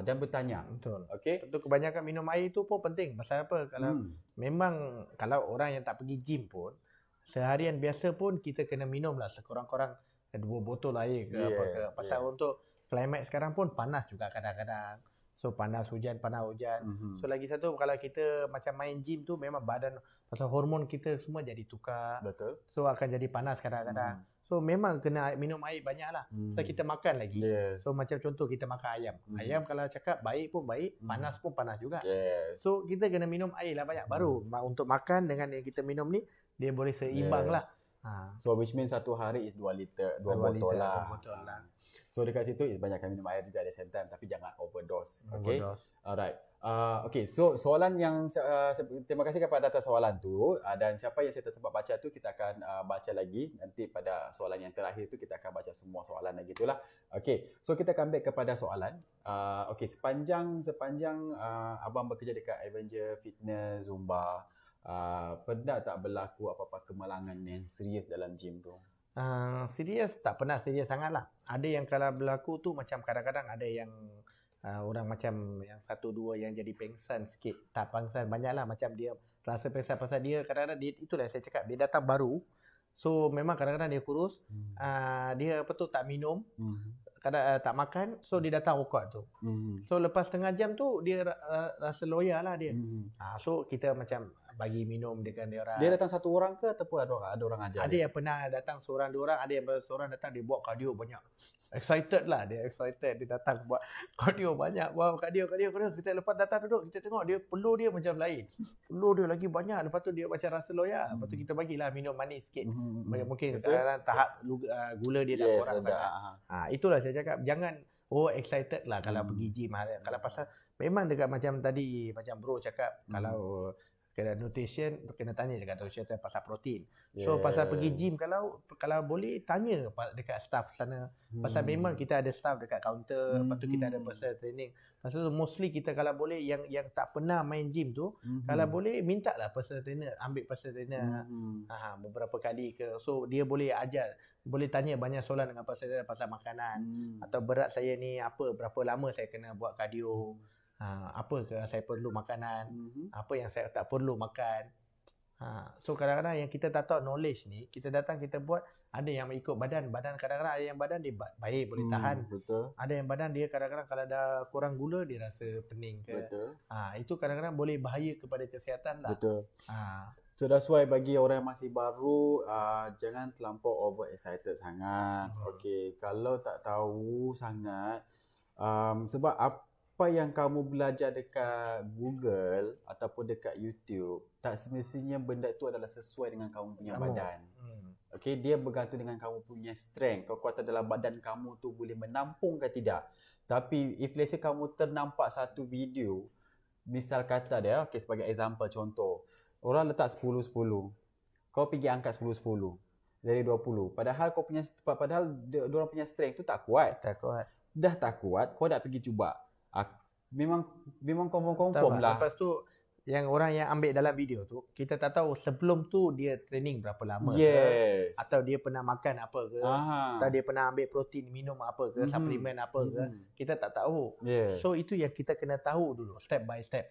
Dan bertanya. Betul. Okey. Tentu kebanyakan minum air tu pun penting. Pasal apa? Kalau memang kalau orang yang tak pergi gym pun seharian biasa pun kita kena minum lah sekurang-kurang 2 botol air ke apa ke. Pasal untuk climate sekarang pun panas juga kadang-kadang. So panas hujan. So lagi satu kalau kita macam main gym tu memang badan pasal hormon kita semua jadi tukar. Betul. So akan jadi panas kadang-kadang. So memang kena minum air banyak lah. So kita makan lagi. So macam contoh kita makan ayam. Ayam kalau cakap baik pun baik, panas pun panas juga. So kita kena minum air lah banyak. Baru untuk makan dengan yang kita minum ni, dia boleh seimbang lah. So which means satu hari is 2 liter, 2 botol lah. So dekat situ is banyakkan minum air juga at the same time. Tapi jangan overdose. Okay. Alright. Okay, so soalan yang terima kasih kepada atas soalan tu, dan siapa yang saya tak sempat baca tu kita akan baca lagi nanti pada soalan yang terakhir tu kita akan baca semua soalan lagi itulah. Okay, so kita akan back kepada soalan. Okay, sepanjang abang bekerja dekat Avenger Fitness Zumba, pernah tak berlaku apa-apa kemalangan yang serius dalam gym tu? Serius tak pernah serius sangat lah. Ada yang kalau berlaku tu macam kadang-kadang ada yang orang macam yang 1-2 yang jadi pengsan sikit. Tak pengsan, banyak lah macam dia rasa pengsan pasal dia kadang-kadang dia, itulah saya cakap, dia datang baru. So memang kadang-kadang dia kurus, dia apa tu tak minum, kadang tak makan, so dia datang workout tu. So lepas setengah jam tu dia rasa loya lah dia. So kita macam bagi minum dengan dia orang. Dia datang satu orang ke ataupun ada orang ajar? Ada yang pernah datang seorang dua orang, ada yang seorang datang dia buat cardio banyak. Excited lah, dia excited, dia datang buat cardio banyak, buat cardio. Kita lepas datang duduk, kita tengok dia peluh dia macam lain. Peluh dia lagi banyak, lepas tu dia macam rasa loya. Lepas tu kita bagilah minum manis sikit. Mungkin tahap gula dia dah kurang sangat. Itulah saya cakap, jangan excited lah kalau pergi gym. Kalau pasal memang dekat macam tadi, macam bro cakap, kalau kena nutrition, kena tanya dekat nutrition pasal protein. So pasal pergi gym, kalau boleh tanya dekat staff sana. Pasal memang kita ada staff dekat kaunter, lepas tu kita ada personal training. Pasal tu mostly kita kalau boleh yang tak pernah main gym tu, kalau boleh minta lah personal trainer, ambil personal trainer beberapa kali ke. So dia boleh ajar, boleh tanya banyak soalan dengan personal trainer pasal makanan, atau berat saya ni apa, berapa lama saya kena buat cardio. Apa ke saya perlu makanan, apa yang saya tak perlu makan. So kadang-kadang yang kita tak tahu knowledge ni, kita datang kita buat, Ada yang ikut badan. Badan kadang-kadang ada yang badan dia baik boleh tahan. Betul. Ada yang badan dia kadang-kadang kalau dah kurang gula dia rasa pening ke. Betul. Itu kadang-kadang boleh bahaya kepada kesihatan lah. Betul. Ha. So that's why bagi orang yang masih baru, jangan terlampau over excited sangat. Okay, kalau tak tahu sangat, sebab apa yang kamu belajar dekat Google ataupun dekat YouTube, tak semestinya benda itu adalah sesuai dengan kamu punya badan. Okay, dia bergantung dengan kamu punya strength, kekuatan dalam badan kamu tu boleh menampung ke tidak. Tapi if let's say kamu ternampak satu video, misal kata dia, okay, sebagai example contoh, orang letak 10-10, kau pergi angkat 10-10 dari 20. Padahal diorang punya strength tu tak kuat. Dah tak kuat, kau dah pergi cuba. Memang confirm lah. Lepas tu yang orang yang ambil dalam video tu, kita tak tahu sebelum tu dia training berapa lama ke, atau dia pernah makan apa ke, atau dia pernah ambil protein, minum apa ke, suplemen apa ke, kita tak tahu. So itu yang kita kena tahu dulu, step by step.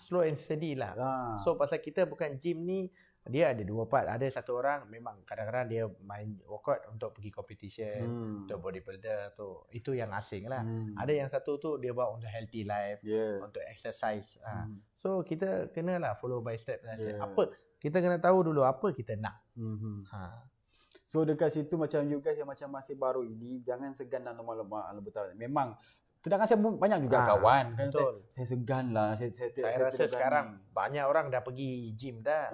Slow and steady lah. So pasal kita bukan gym ni, dia ada dua part. Ada satu orang memang kadang-kadang dia main workout untuk pergi competition, untuk bodybuilder tu. Itu yang asing lah. Ada yang satu tu dia buat untuk healthy life, untuk exercise. So kita kenalah follow by step. Apa kita kena tahu dulu apa kita nak. So dekat situ macam you guys yang macam masih baru ini, jangan segan dalam lebutan. Memang sedangkan saya banyak juga kawan kan, betul. Saya segan lah. Saya rasa sekarang banyak orang dah pergi gym dah.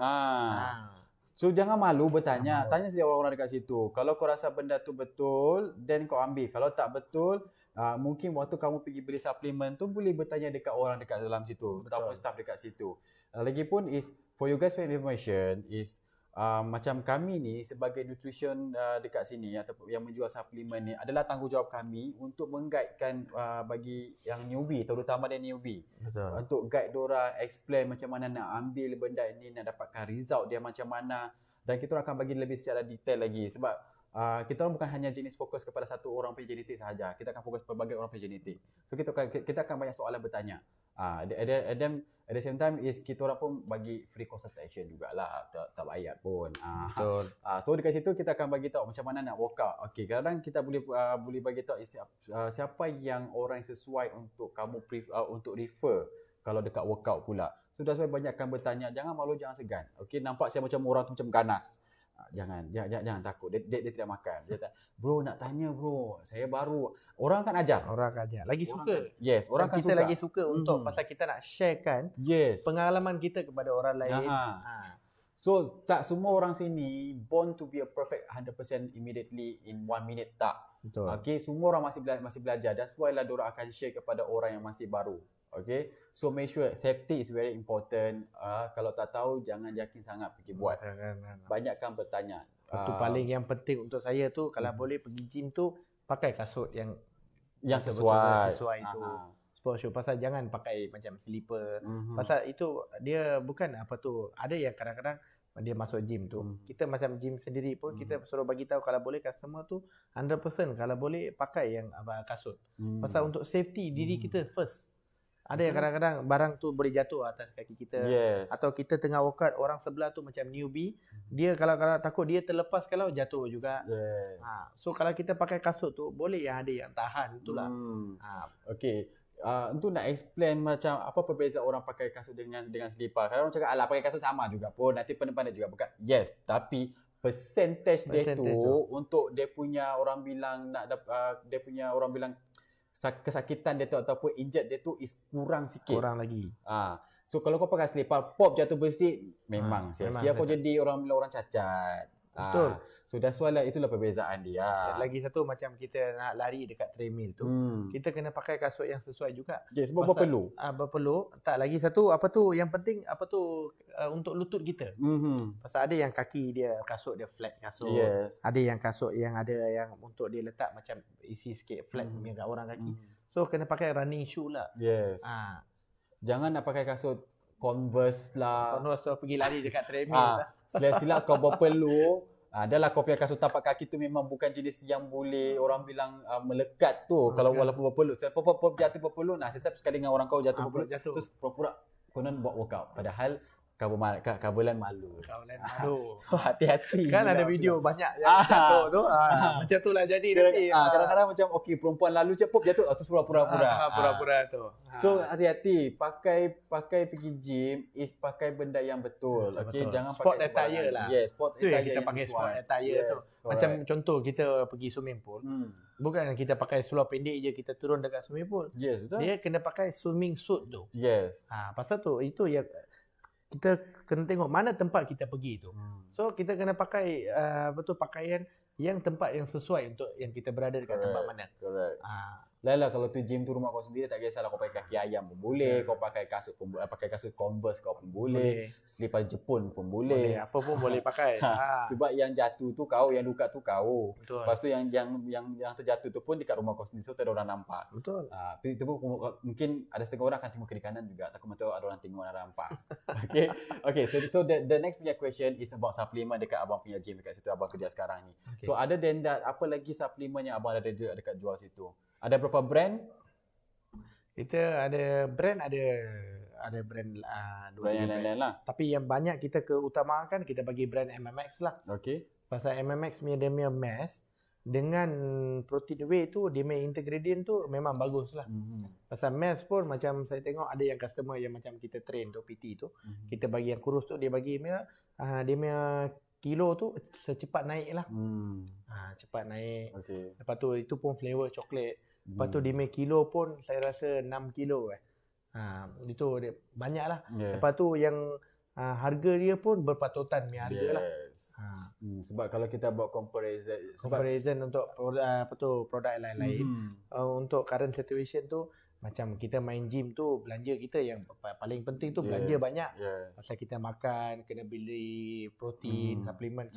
So jangan malu bertanya. Tanya saja orang-orang dekat situ. Kalau kau rasa benda tu betul, then kau ambil. Kalau tak betul, mungkin waktu kamu pergi beli suplemen tu boleh bertanya dekat orang dekat dalam situ, ataupun staff dekat situ. Lagipun is for you guys for information is macam kami ni sebagai nutrition dekat sini ataupun yang menjual suplemen ni adalah tanggungjawab kami untuk mengguidekan bagi yang newbie, terutama dia newbie. Betul. Untuk guide diorang, explain macam mana nak ambil benda ni, nak dapatkan result dia macam mana, dan kita akan bagi lebih secara detail lagi sebab kita orang bukan hanya jenis fokus kepada satu orang punya genetik sahaja. Kita akan fokus pelbagai orang punya genetik. So kita akan banyak soalan bertanya. At the same time is kita orang pun bagi free consultation jugalah, tak bayar pun. Betul. So dekat situ kita akan bagi tahu macam mana nak workout. Okey, kadang-kadang kita boleh bagi tahu siapa yang orang yang sesuai untuk kamu untuk refer kalau dekat workout pula. So that's why banyakkan bertanya, jangan malu, jangan segan. Okey, nampak saya macam orang tu macam ganas. Jangan takut. Dia tidak makan. Dia tak, bro nak tanya bro, saya baru. Orang akan ajar. Lagi suka. Orang akan kita lagi suka untuk pasal kita nak sharekan pengalaman kita kepada orang lain. So tak semua orang sini born to be a perfect 100% immediately in 1 minute, tak. Betul. Okay, semua orang masih belajar. That's why lah diorang akan share kepada orang yang masih baru. Okay, so make sure safety is very important. Kalau tak tahu jangan yakin sangat pergi buat. Banyakkan bertanya. Itu paling yang penting untuk saya tu, kalau boleh pergi gym tu pakai kasut yang sesuai tu. Sport shoe. Pasal jangan pakai macam slipper. Pasal itu dia bukan apa tu. Ada yang kadang-kadang dia masuk gym tu, kita macam gym sendiri pun kita suruh bagi tahu kalau boleh customer tu 100% kalau boleh pakai yang kasut. Pasal untuk safety diri kita first. Ada yang kadang-kadang barang tu boleh jatuh atas kaki kita. Atau kita tengah workout, orang sebelah tu macam newbie, dia kalau takut dia terlepas kalau jatuh juga. So kalau kita pakai kasut tu, boleh yang ada yang tahan, itulah. Okay. Untuk nak explain macam apa perbezaan orang pakai kasut dengan selipar. Kalau orang cakap alah pakai kasut sama juga pun, nanti pandai-pandai juga. Bukan. Yes, tapi percentage dia tu untuk dia punya orang bilang kesakitan dia tu ataupun injured dia tu is kurang sikit. Kurang lagi. So kalau kau pakai selipar pop jatuh bersih, memang sia-sia kau jadi orang cacat. Betul. So that's why lah, itulah perbezaan dia. Lagi satu macam kita nak lari dekat treadmill tu, kita kena pakai kasut yang sesuai juga. Sebab berpeluh. Berpeluh. Tak, lagi satu apa tu yang penting untuk lutut kita. Pasal ada yang kaki dia kasut dia flat kasut. Ada yang kasut yang ada yang untuk dia letak macam isi sikit flat punya kat orang kaki. So kena pakai running shoe lah. Jangan nak pakai kasut Converse lah. Converse pergi lari dekat treadmill lah. Silap-silap kau berpeluh. Adalah kau punya kasut tapak kaki tu memang bukan jenis yang boleh orang bilang melekat tu. Kalau walaupun berpeluh, jatuh berpeluh, setiap sekali dengan orang kau jatuh berpeluh, terus pura-pura konon buat workout. Padahal kabulan malu. Kawalan malu. So hati-hati. Kan ada video banyak yang jatuh tu. Macam tu lah jadi nanti. Kadang-kadang macam perempuan lalu cepup jatuh terus pura-pura. Pura-pura tu. So hati-hati, pakai pergi gym is pakai benda yang betul. Okey, jangan sport pakai attire lah. Yes, sport Tu yang attire kita yang pakai sesuai. sport attire tu. Macam contoh kita pergi swimming pool. Bukan kita pakai seluar pendek je kita turun dekat swimming pool. Yes, betul. Dia kena pakai swimming suit tu. Yes. Pasal tu itu yang kita kena tengok mana tempat kita pergi tu. So kita kena pakai pakaian yang tempat yang sesuai untuk yang kita berada dekat tempat mana. Correct. Lala kalau tu gym tu rumah kau sendiri tak kisahlah kau pakai kaki ayam pun boleh, kau pakai kasut pun pakai kasut Converse kau pun boleh, selipar Jepun pun boleh. Apa pun boleh pakai. Sebab yang jatuh tu kau, yang luka tu kau. Betul. Lepas tu yang terjatuh tu pun dekat rumah kau sendiri, so tak ada orang nampak. Betul. Itu pun mungkin ada setengah orang akan tengok kiri kanan juga, takut macam ada orang tengok ada nampak. Okay. So the next punya question is about supplement dekat abang punya gym dekat situ abang kerja sekarang ni. Okay. So other than that, apa lagi supplement yang abang ada dekat jual situ? Ada berapa brand? Kita ada brand brand Brand yang lain-lain lah. Tapi yang banyak kita keutamakan kita bagi brand MMX lah. Okey. Pasal MMX dia punya mass dengan protein whey tu dia punya ingredient tu memang bagus lah. Pasal mass pun macam saya tengok ada yang customer yang macam kita train tu PT tu, kita bagi yang kurus tu dia bagi dia punya kilo tu secepat naik lah. Cepat naik. Okay. Lepas tu itu pun flavor coklat. Lepas tu dia punya kilo pun saya rasa 6 kilo itu dia banyak lah. Yes. Lepas tu yang harga dia pun berpatutan punya harga lah. Sebab kalau kita buat comparison untuk produk lain-lain, untuk current situation tu macam kita main gym tu belanja kita yang paling penting tu belanja banyak. Pasal kita makan kena beli protein, suplemen.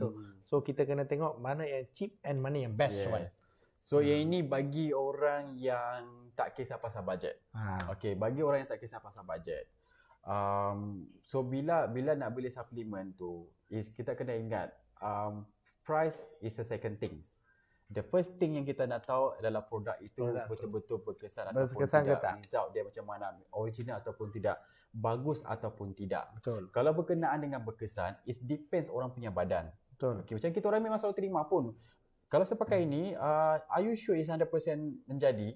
So kita kena tengok mana yang cheap and mana yang best one. So yang ini bagi orang yang tak kisah pasal bajet. Okey, bagi orang yang tak kisah pasal bajet. So bila nak beli suplemen tu kita kena ingat price is a second things. The first thing yang kita nak tahu adalah produk itu betul-betul berkesan ataupun tidak, result dia macam mana, original ataupun tidak, bagus ataupun tidak. Betul. Kalau berkenaan dengan berkesan, it depends orang punya badan. Betul. Okay, macam kita orang memang selalu terima pun. Kalau saya pakai ini, are you sure is 100% menjadi?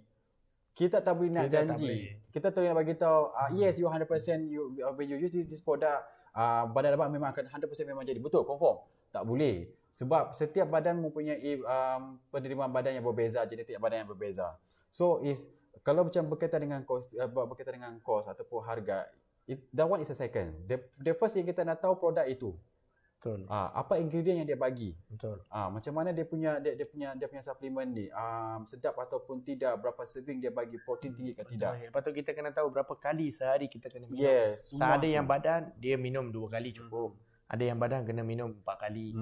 Kita tak boleh nak janji. Kita tak boleh nak bagi tahu, yes you 100% when you use this product, badan abang memang akan 100% memang jadi. Betul, confirm. Tak boleh. Sebab setiap badan mempunyai penerimaan badan yang berbeza, genetik badan yang berbeza. So kalau macam berkaitan dengan kos ataupun harga, that one is a second. The first yang kita nak tahu produk itu. Betul. Apa ingredient yang dia bagi? Betul. Macam mana dia punya suplemen ni, sedap ataupun tidak, berapa serving dia bagi, protein tinggi ke tidak. Lepas tu kita kena tahu berapa kali sehari kita kena minum. Yes. Ada yang badan dia minum 2 kali cukup. Ada yang badan kena minum 4 kali.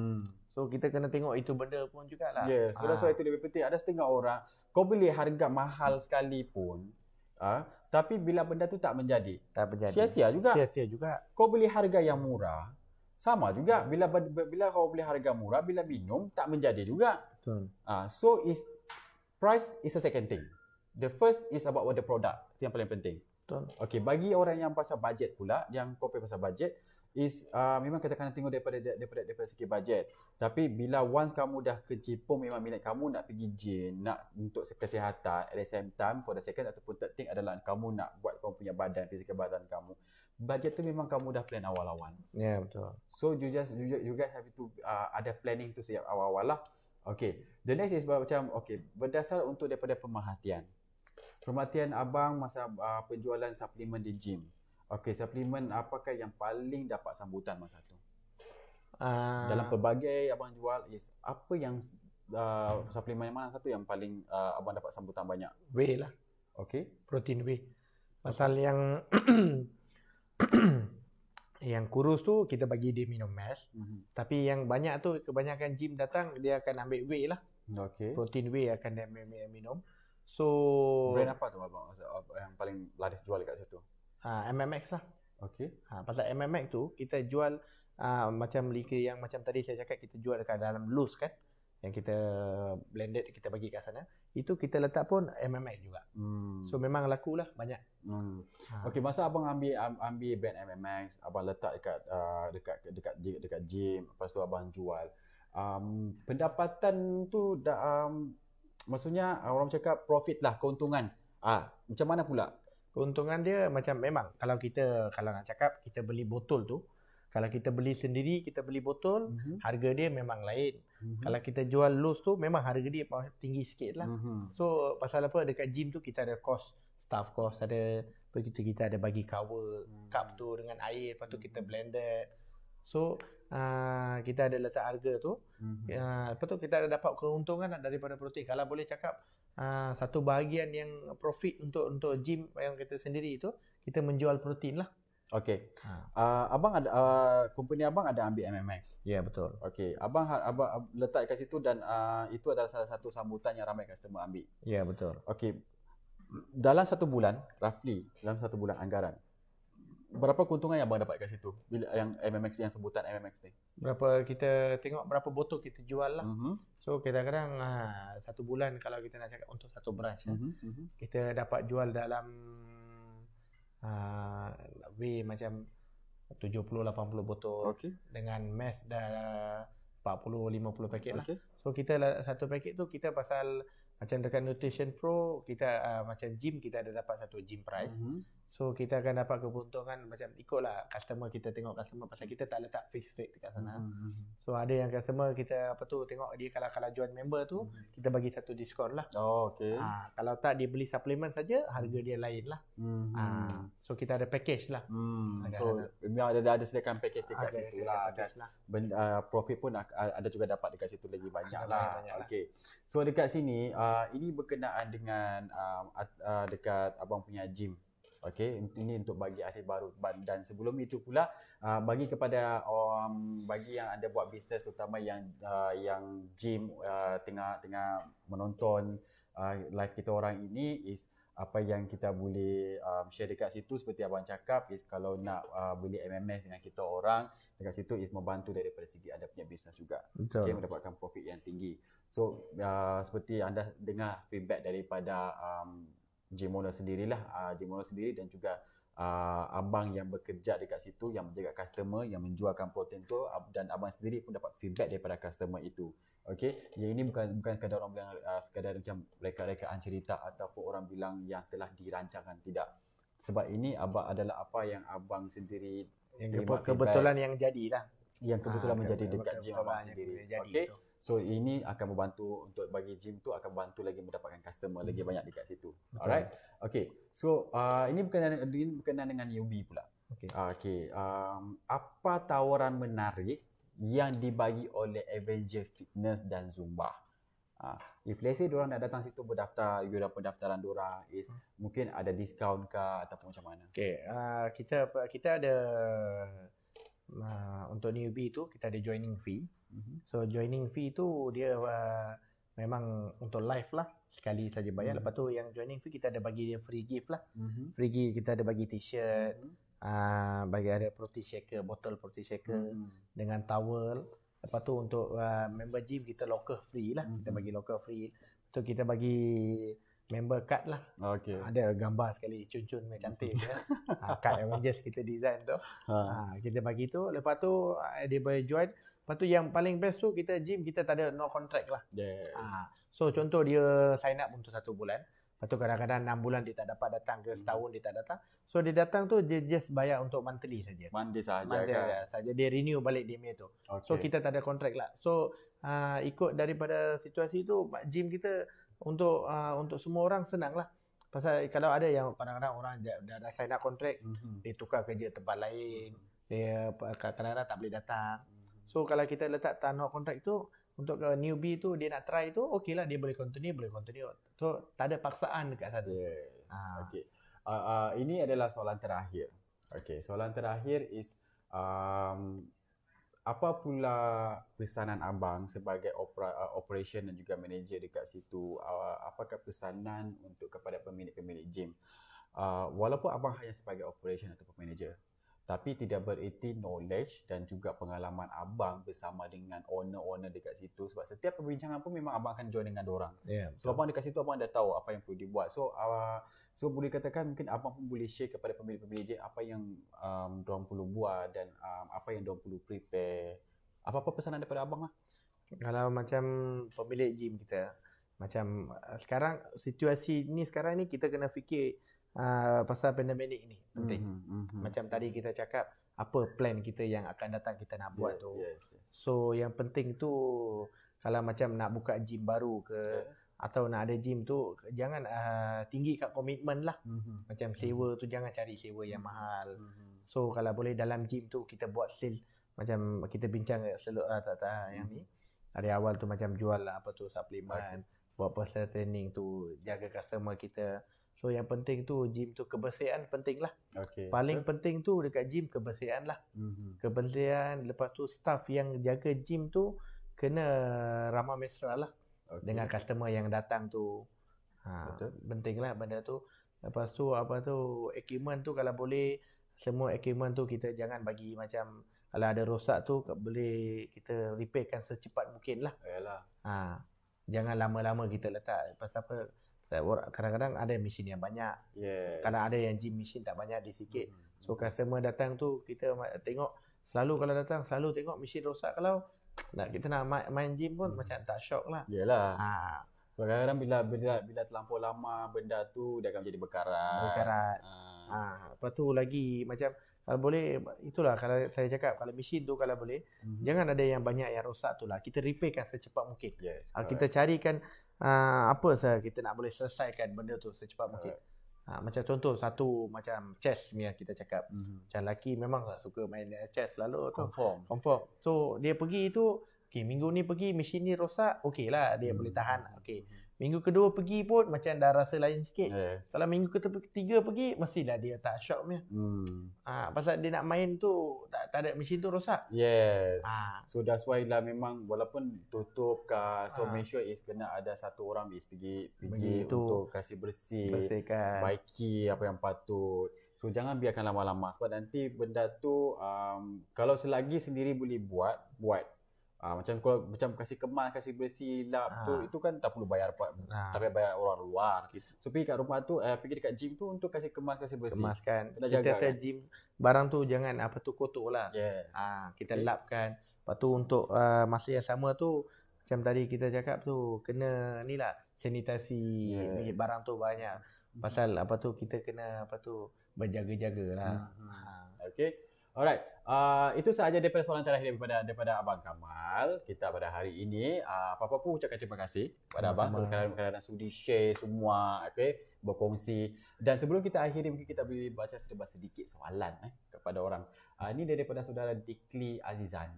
So kita kena tengok itu benda pun jugalah. Yes. So that's why itu lebih penting. Ada setengah orang kau beli harga mahal sekalipun, tapi bila benda tu tak menjadi, sia-sia juga. Sia-sia juga. Kau beli harga yang murah, sama juga. Bila kau beli harga murah, bila minum tak menjadi juga. Betul. So price is a second thing. The first is about the product. Itu yang paling penting. Betul. Okay, bagi orang yang pasal budget pula, yang kau pasal budget, memang kita kena tengok daripada segi bajet. Tapi bila once kamu dah kecimpung memang minat kamu nak pergi gym, nak untuk kesihatan, at the same time for the second ataupun third thing adalah kamu nak buat kamu punya badan, fizikal badan kamu. Bajet tu memang kamu dah plan awal-awal. Ya, betul. So you guys have to ada planning tu sejak awal-awal lah. Okay. The next is macam berdasar untuk daripada pemerhatian. Pemerhatian abang masa penjualan suplemen di gym. Okey, suplemen apakah yang paling dapat sambutan masa tu? Dalam pelbagai abang jual apa yang suplemen yang mana satu yang paling abang dapat sambutan banyak? Whey lah. Okey. Protein whey. Pasal yang yang kurus tu kita bagi dia minum mash. Tapi yang banyak tu kebanyakan gym datang dia akan ambil whey lah. Okey. Protein whey akan dia minum. So brand apa tu abang yang paling laris jual dekat situ? MMX lah. Okey. Pasal MMX tu kita jual macam liquor yang macam tadi saya cakap kita jual dekat dalam loose kan. Yang kita blended kita bagi kat sana. Itu kita letak pun MMX juga. So memang lakulah banyak. Okey, masa abang ambil brand MMX, abang letak dekat gym, lepas tu abang jual. Pendapatan tu maksudnya orang cakap profit lah, keuntungan. Macam mana pula? Keuntungan dia macam memang kalau nak cakap kita beli botol tu, kalau kita beli sendiri, kita beli botol, harga dia memang lain. Kalau kita jual loose tu memang harga dia tinggi sikit lah. So pasal apa, dekat gym tu kita ada cost, staff cost ada, kita ada bagi cover cup tu dengan air, lepas tu kita blended. So kita ada letak harga tu. Lepas tu kita ada dapat keuntungan daripada protein. Kalau boleh cakap satu bahagian yang profit untuk gym yang kita sendiri itu, kita menjual protein lah. Okey. Abang ada company abang ada ambil MMX. Ya, betul. Okey, abang letak kat situ dan itu adalah salah satu sambutan yang ramai customer ambil. Ya, betul. Okey. Dalam satu bulan, roughly dalam satu bulan anggaran, berapa keuntungan yang abang dapat kat situ bila yang MMX, yang sebutan MMX ni? Berapa kita tengok berapa botol kita jual lah. So kadang-kadang satu bulan kalau kita nak cakap untuk satu branch kita dapat jual dalam macam 70-80 botol. Dengan mass dah 40-50 paket lah. So kita satu paket tu kita pasal macam dekat Nutrition Pro kita macam gym kita ada dapat satu gym price. So kita akan dapat keuntungan macam ikutlah customer, kita tengok customer pasal kita tak letak fixed rate dekat sana. So ada yang customer kita tengok dia kalau join member tu kita bagi satu diskon lah. Kalau tak dia beli suplemen saja harga dia lain lah. So kita ada package lah. So memang ada sediakan package dekat situ lah. Profit pun ada juga dapat dekat situ lagi banyak lah. Okey. So dekat sini ini berkenaan dengan dekat abang punya gym. Okey, ini untuk bagi hasil baru, dan sebelum itu pula bagi kepada bagi yang ada buat bisnes terutama yang gym tengah menonton live kita orang ini, is apa yang kita boleh share dekat situ seperti abang cakap is kalau nak beli MMS dengan kita orang dekat situ is membantu daripada segi anda punya bisnes juga. Okey, mendapatkan profit yang tinggi. So seperti anda dengar feedback daripada gym owner sendirilah, gym owner sendiri dan juga abang yang bekerja dekat situ, yang menjaga customer, yang menjualkan protein tu, dan abang sendiri pun dapat feedback daripada customer itu. Okey, yang ini bukan sekadar orang bilang sekadar macam reka-rekaan cerita ataupun orang bilang yang telah dirancangkan, tidak. Sebab ini adalah apa yang abang sendiri yang kebetulan yang jadilah. Yang kebetulan menjadi dekat gym abang sendiri. Okey. So ini akan membantu untuk bagi gym tu, akan bantu lagi mendapatkan customer lagi banyak dekat situ. Alright. Okay. So ini berkenaan dengan newbie pula. Okay. Apa tawaran menarik yang dibagi oleh Avenger Fitness dan Zumba? If let's say diorang nak datang situ berdaftar, you dah pendaftaran diorang is mungkin ada diskaun ke ataupun macam mana? Okay. Kita ada untuk newbie tu kita ada joining fee. So joining fee tu dia memang untuk live lah, sekali saja bayar. Lepas tu yang joining fee kita ada bagi dia free gift lah. Free gift kita ada bagi t-shirt, bagi ada protein shaker, botol protein shaker dengan towel. Lepas tu untuk member gym kita locker free lah. Kita bagi locker free. Tu kita bagi member card lah. Ada gambar sekali cun-cun cantik ya. Card Avengers kita design tu. Kita bagi tu. Lepas tu dia boleh join. Lepas tu yang paling best tu kita gym kita tak ada no contract lah. So contoh dia sign up untuk 1 bulan. Lepas tu kadang-kadang 6 bulan dia tak dapat datang ke, setahun dia tak datang. So dia datang tu dia just bayar untuk monthly saja. Monthly saja. Dia renew balik dia punya tu. So kita tak ada contract lah. So ikut daripada situasi tu gym kita untuk semua orang senang lah. Pasal kalau ada yang kadang-kadang orang dah sign up contract, dia tukar kerja tempat lain, dia kadang-kadang tak boleh datang. So kalau kita letak no contract tu untuk newbie tu dia nak try tu, okey lah, dia boleh continue. So tak ada paksaan dekat sana. Okey. Ini adalah soalan terakhir. Okey, soalan terakhir is apa pula pesanan abang sebagai operation dan juga manager dekat situ? Apakah pesanan untuk kepada pemilik-pemilik gym? Walaupun abang hanya sebagai operation ataupun manager, Tapi tidak bererti knowledge dan juga pengalaman abang bersama dengan owner-owner dekat situ. Sebab setiap perbincangan pun memang abang akan join dengan dorang. So abang dekat situ abang dah tahu apa yang perlu dibuat. So boleh katakan mungkin abang pun boleh share kepada pemilik-pemilik gym apa yang dorang perlu buat dan apa yang dorang perlu prepare. Apa-apa pesanan daripada abang lah. Kalau macam pemilik gym kita, macam sekarang situasi ni sekarang ni kita kena fikir pasal pandemik ni penting. Macam tadi kita cakap apa plan kita yang akan datang kita nak buat tu. So yang penting tu kalau macam nak buka gym baru ke atau nak ada gym tu jangan tinggi kat komitmen lah. Macam sewa tu jangan cari sewa yang mahal. So kalau boleh dalam gym tu kita buat sale, macam kita bincang yang ni dari awal tu macam jual apa tu suplemen, buat personal training tu, jaga customer kita. So yang penting tu gym tu kebersihan penting lah. Paling penting tu dekat gym kebersihan lah. Kebersihan, lepas tu staff yang jaga gym tu kena ramah mesra lah dengan customer yang datang tu. Penting lah benda tu. Lepas tu apa tu equipment tu kalau boleh semua equipment tu kita jangan bagi macam kalau ada rosak tu boleh kita repairkan secepat mungkin lah. Jangan lama-lama kita letak. Pasal apa? Kadang-kadang ada mesin yang banyak. Kalau ada yang gym mesin tak banyak, dia sikit. So customer datang tu kita tengok selalu kalau datang selalu tengok mesin rosak. Kalau kita nak main gym pun macam tak shock lah. Yelah. So kadang-kadang bila terlampau lama benda tu dia akan menjadi berkarat. Lepas tu lagi macam kalau boleh itulah kalau saya cakap kalau mesin tu kalau boleh jangan ada yang banyak yang rosak tu lah. Kita repairkan secepat mungkin. Kita carikan apa sahaja kita nak boleh selesaikan benda tu secepat mungkin. Macam contoh satu macam chest ni kita cakap. Macam lelaki memang suka main chest selalu tu. Confirm. So dia pergi tu minggu ni pergi mesin ni rosak, okey lah dia boleh tahan. Minggu kedua pergi pun macam dah rasa lain sikit. Kalau minggu ketiga pergi mestilah dia tak shock punya. Pasal dia nak main tu tak ada mesin tu rosak. So that's why lah memang walaupun tutup so make sure is kena ada satu orang pergi untuk kasih bersihkan, baiki apa yang patut. So jangan biarkan lama-lama sebab nanti benda tu kalau selagi sendiri boleh buat. Macam kasih kemas, kasih bersih lap tu itu kan tak perlu bayar tak payah bayar orang luar. So pergi kat rumah tu pergi dekat gym tu untuk kasih kemas, kasih bersih. Kemaskan. Kita gym barang tu jangan apa tu kotor lah. Kita lapkan. Lepas tu untuk masa yang sama tu macam tadi kita cakap tu kena ni lah sanitasi barang tu banyak. Pasal apa tu kita kena apa tu berjaga-jaga lah. Alright, itu sahaja daripada soalan terakhir daripada Abang Kamal kita pada hari ini. Apa-apa pun ucapkan terima kasih kepada Abang kerana sudi share semua, berkongsi. Dan sebelum kita akhiri mungkin kita boleh baca sedikit soalan kepada orang. Ini daripada saudara Dikli Azizan.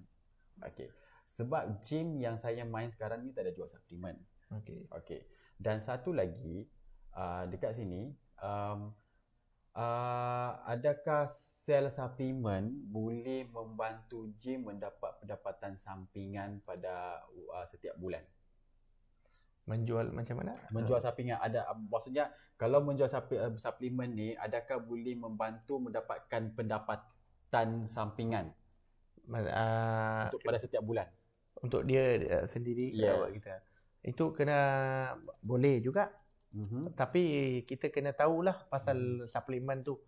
Sebab gym yang saya main sekarang ni tak ada jual suplemen. Dan satu lagi dekat sini adakah sel suplemen boleh membantu gym mendapat pendapatan sampingan pada setiap bulan? Menjual macam mana? Menjual sampingan maksudnya kalau menjual suplemen ni adakah boleh membantu mendapatkan pendapatan sampingan untuk pada setiap bulan? Untuk dia sendiri kita. Itu kena boleh juga. Tapi kita kena tahulah pasal suplemen tu.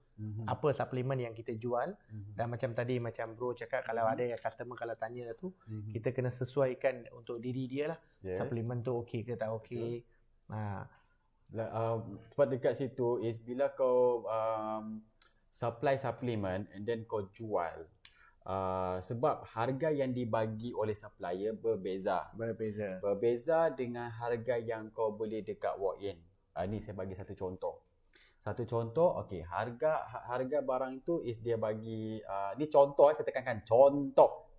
Apa suplemen yang kita jual. Dan macam tadi macam bro cakap kalau ada customer kalau tanya tu kita kena sesuaikan untuk diri dia lah. Suplemen tu okey ke tak okey. Sebab dekat situ is bila kau supply suplemen and then kau jual sebab harga yang dibagi oleh supplier berbeza dengan harga yang kau beli dekat walk-in. Ni saya bagi satu contoh. Harga barang itu is dia bagi ni contoh saya tekankan contoh.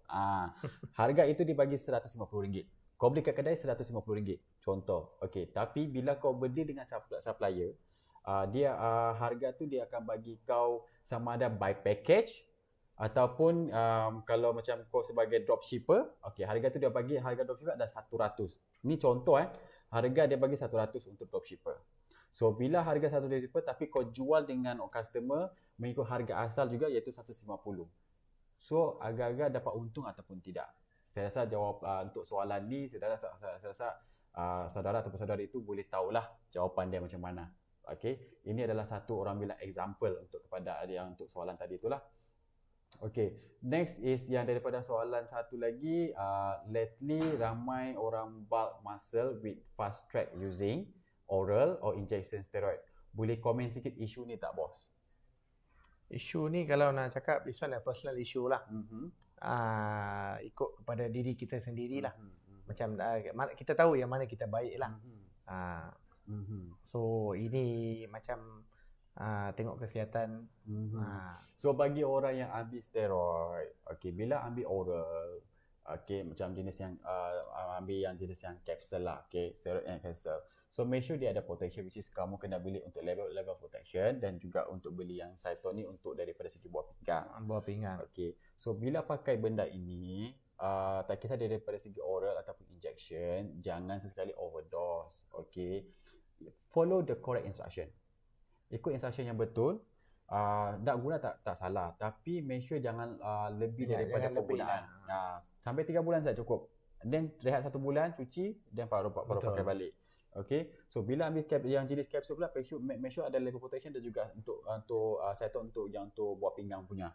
Harga itu dibagi RM150. Kau beli kat kedai RM150. Contoh. Tapi bila kau beli dengan supplier, dia harga tu dia akan bagi kau sama ada by package ataupun kalau macam kau sebagai dropshipper, harga tu dia bagi harga dropshipper ada 100. Ni contoh harga dia bagi 100 untuk dropshipper. So bila harga 100 dropshipper tapi kau jual dengan customer mengikut harga asal juga iaitu 150. So agak-agak dapat untung ataupun tidak. Saya rasa jawab untuk soalan ni saya rasa saudara atau saudari itu boleh tahulah jawapan dia macam mana. Okey, ini adalah satu orang bilang example untuk kepada yang untuk soalan tadi itulah. Okey, next is yang daripada soalan satu lagi, lately ramai orang bulk muscle with fast track using oral or injection steroid. Boleh komen sikit isu ni tak, bos? Isu ni kalau nak cakap, this one a personal issue lah. Ikut kepada diri kita sendirilah. Macam kita tahu yang mana kita baik lah. So ini macam tengok kesihatan. So bagi orang yang ambil steroid, okey, bila ambil oral, okey, macam jenis yang ambil yang jenis yang capsule lah, okey, steroid yang capsule. So make sure dia ada protection, which is kamu kena beli untuk level protection, dan juga untuk beli yang Cyton ni untuk daripada segi buah pinggang. Buah pinggang. Okey. So bila pakai benda ini, tak kisah daripada segi oral ataupun injection, jangan sesekali overdose. Okey. Follow the correct instruction. Ikut instruction yang betul. Tak guna tak salah, tapi make sure jangan lebih daripada penggunaan. Sampai 3 bulan saja cukup. Then rehat 1 bulan, cuci, dan baru pakai balik. Okay, so bila ambil yang jenis kapsul pula, make sure ada level protection dan juga untuk Cyton untuk yang untuk buah pinggang punya.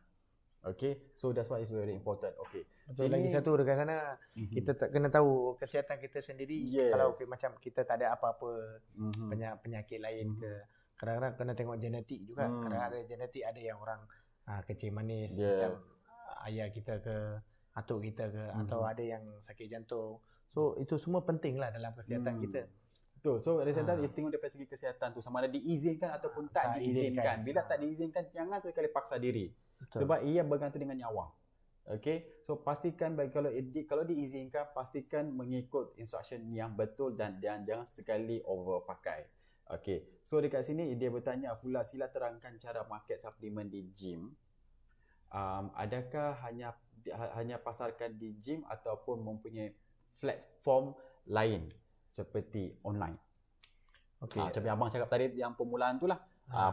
Okay, so that's why it's very important. Okay, so lagi satu dekat sana, kita tak kena tahu kesihatan kita sendiri. Kalau macam kita tak ada apa-apa penyakit lain ke, kadang-kadang kena tengok genetik juga. Kadang-kadang ada genetik, ada yang orang kecil manis macam ayah kita ke, atuk kita ke, atau ada yang sakit jantung. So itu semua penting lah dalam kesihatan kita. Betul. So result tengok daripada segi kesihatan tu, sama ada diizinkan ataupun tak diizinkan. Bila tak diizinkan, jangan sekali paksa diri. Betul. Sebab ia bergantung dengan nyawa. Okay, so pastikan kalau diizinkan, pastikan mengikut instruction yang betul dan jangan sekali over pakai. Okay, so dekat sini dia bertanya pula, sila terangkan cara market suplemen di gym. Adakah hanya pasarkan di gym ataupun mempunyai platform lain seperti online? Okay. Macam yang abang cakap tadi, yang permulaan tu lah,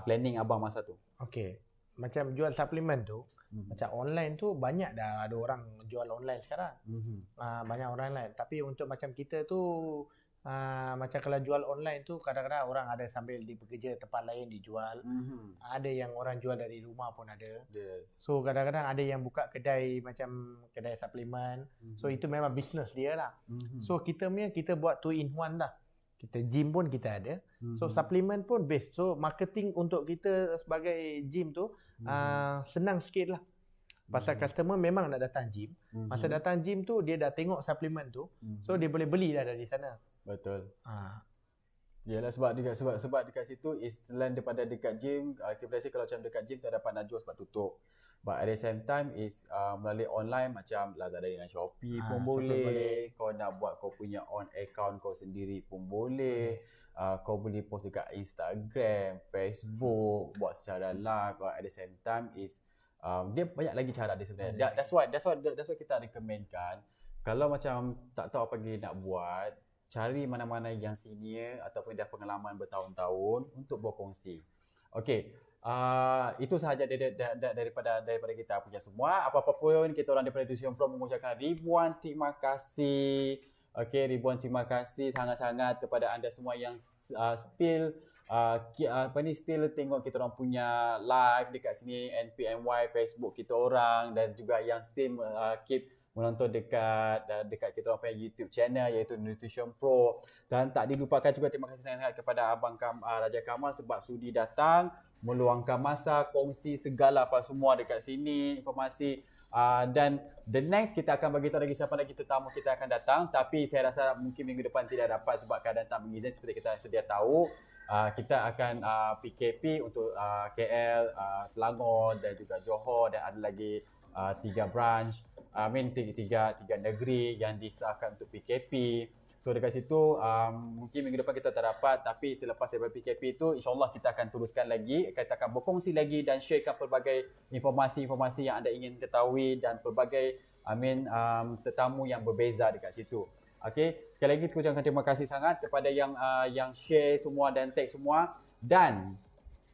planning abang masa tu. Okay, macam jual suplemen tu, macam online tu banyak dah ada orang jual online sekarang. Banyak orang lain. Tapi untuk macam kita tu, macam kalau jual online tu, kadang-kadang orang ada sambil bekerja tempat lain dijual. Ada yang orang jual dari rumah pun ada. So kadang-kadang ada yang buka kedai, macam kedai suplemen. So itu memang bisnes dia lah. So kita buat 2 in 1 lah. Kita gym pun kita ada. So suplemen pun base. So marketing untuk kita sebagai gym tu senang sikit lah. Pasal customer memang nak datang gym. Masa datang gym tu, dia dah tengok suplemen tu. So dia boleh beli dah dari sana. Betul. Yalah, sebab dekat situ selain daripada dekat gym, kita kalau macam dekat gym tak dapat nak jual sebab tutup. But at the same time melalui online macam Lazada dengan Shopee pun boleh. Kau nak buat kau punya on account kau sendiri pun boleh. Kau boleh post dekat Instagram, Facebook, buat secara live. At the same time dia banyak lagi cara dia sebenarnya. That's why kita recommendkan, kalau macam tak tahu apa lagi nak buat, cari mana-mana yang senior ataupun dah pengalaman bertahun-tahun untuk berkongsi. Okey, itu sahaja daripada kita punya semua. Apa-apa pun kita orang daripada Nutrition Pro mengucapkan ribuan terima kasih. Okey, ribuan terima kasih sangat-sangat kepada anda semua yang still tengok kita orang punya live dekat sini, NPMY Facebook kita orang, dan juga yang still keep menonton dekat kita orang punya YouTube channel iaitu Nutrition Pro. Dan tak dilupakan juga terima kasih sangat kepada Abang Raja Kamal sebab sudi datang, meluangkan masa, kongsi segala apa semua dekat sini, informasi. Dan the next kita akan bagi tahu lagi siapa lagi tetamu kita akan datang, tapi saya rasa mungkin minggu depan tidak dapat sebab keadaan tak mengizinkan. Seperti kita sedia tahu, kita akan PKP untuk KL, Selangor dan juga Johor, dan ada lagi 3 branch, tiga negeri yang disahkan untuk PKP. So dekat situ mungkin minggu depan kita tak dapat, tapi selepas daripada PKP itu insyaAllah kita akan teruskan lagi, kita akan berkongsi lagi dan sharekan pelbagai informasi-informasi yang anda ingin ketahui dan pelbagai tetamu yang berbeza dekat situ. Okey, sekali lagi aku ucapkan terima kasih sangat kepada yang share semua dan tag semua. Dan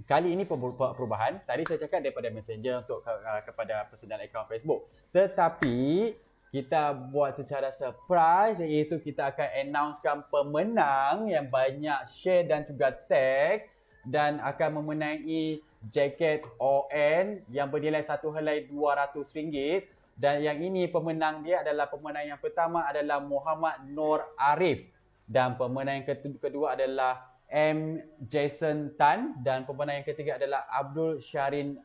kali ini perubahan. Tadi saya cakap daripada Messenger untuk kepada personal account Facebook. Tetapi kita buat secara surprise, iaitu kita akan announcekan pemenang yang banyak share dan juga tag dan akan memenangi jaket ON yang bernilai satu helai RM200. Dan yang ini pemenang dia adalah pemenang yang pertama adalah Muhammad Nur Arif dan pemenang yang kedua adalah M. Jason Tan dan pemenang yang ketiga adalah Abdul Syarin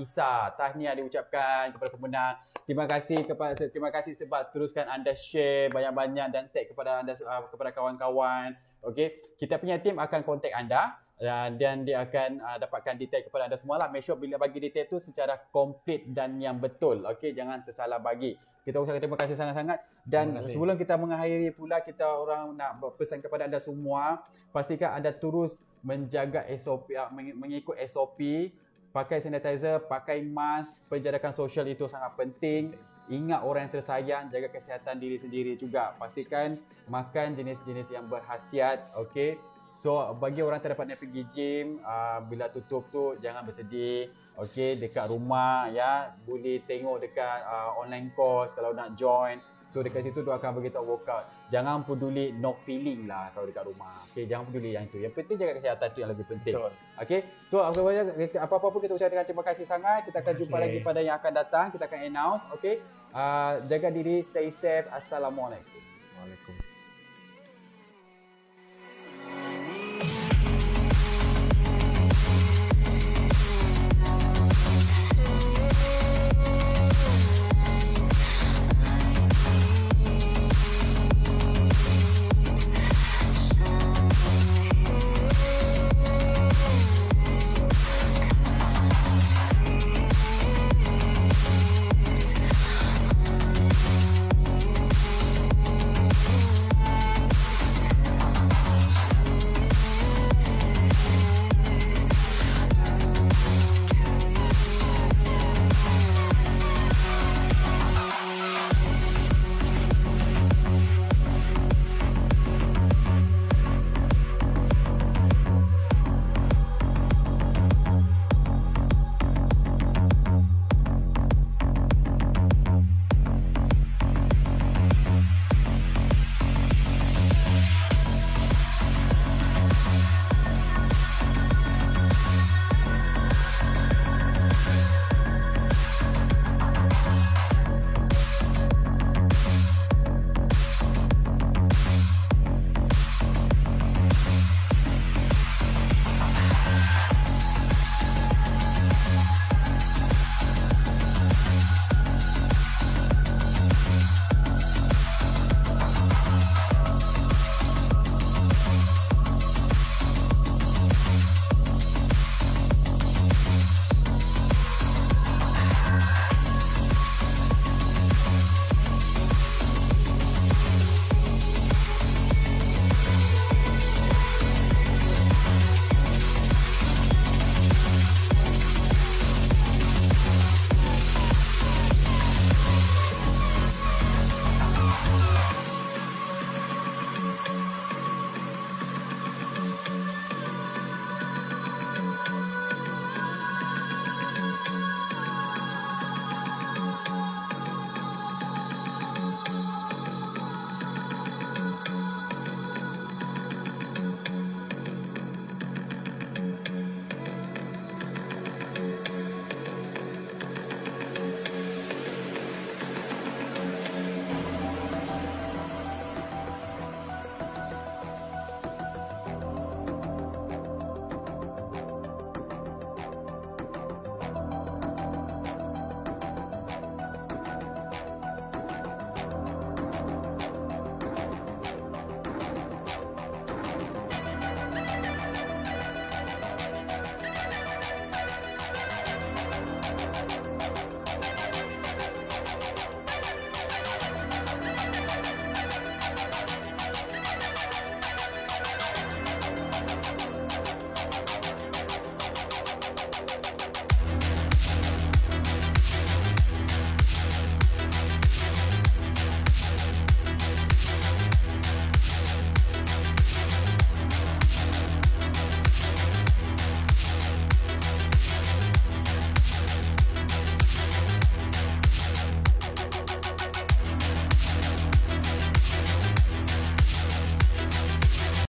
Isa. Tahniah diucapkan kepada pemenang. Terima kasih sebab teruskan anda share banyak-banyak dan tag kepada anda kepada kawan-kawan. Okey, kita punya tim akan kontak anda dan dia akan dapatkan detail kepada anda semua lah. Make sure bila bagi detail tu secara komplit dan yang betul. Okey, jangan tersalah bagi. Kita ucapkan terima kasih sangat-sangat. Dan sebelum kita mengakhiri pula, kita orang nak berpesan kepada anda semua, pastikan anda terus menjaga SOP, mengikut SOP, pakai sanitizer, pakai mask, penjarakan sosial itu sangat penting. Ingat orang yang tersayang, jaga kesihatan diri sendiri juga. Pastikan makan jenis-jenis yang berkhasiat, okey. So bagi orang tak dapat nak pergi gym, bila tutup tu jangan bersedih. Okey, dekat rumah ya, boleh tengok dekat online course kalau nak join. So dekat situ tu akan beritahu workout. Jangan peduli no feeling lah kalau dekat rumah. Okey, jangan peduli yang itu. Yang penting jaga kesihatan tu yang lebih penting. Okey. So apa-apa pun kita ucapkan terima kasih sangat. Kita akan jumpa lagi pada yang akan datang. Kita akan announce. Okey. Jaga diri, stay safe. Assalamualaikum.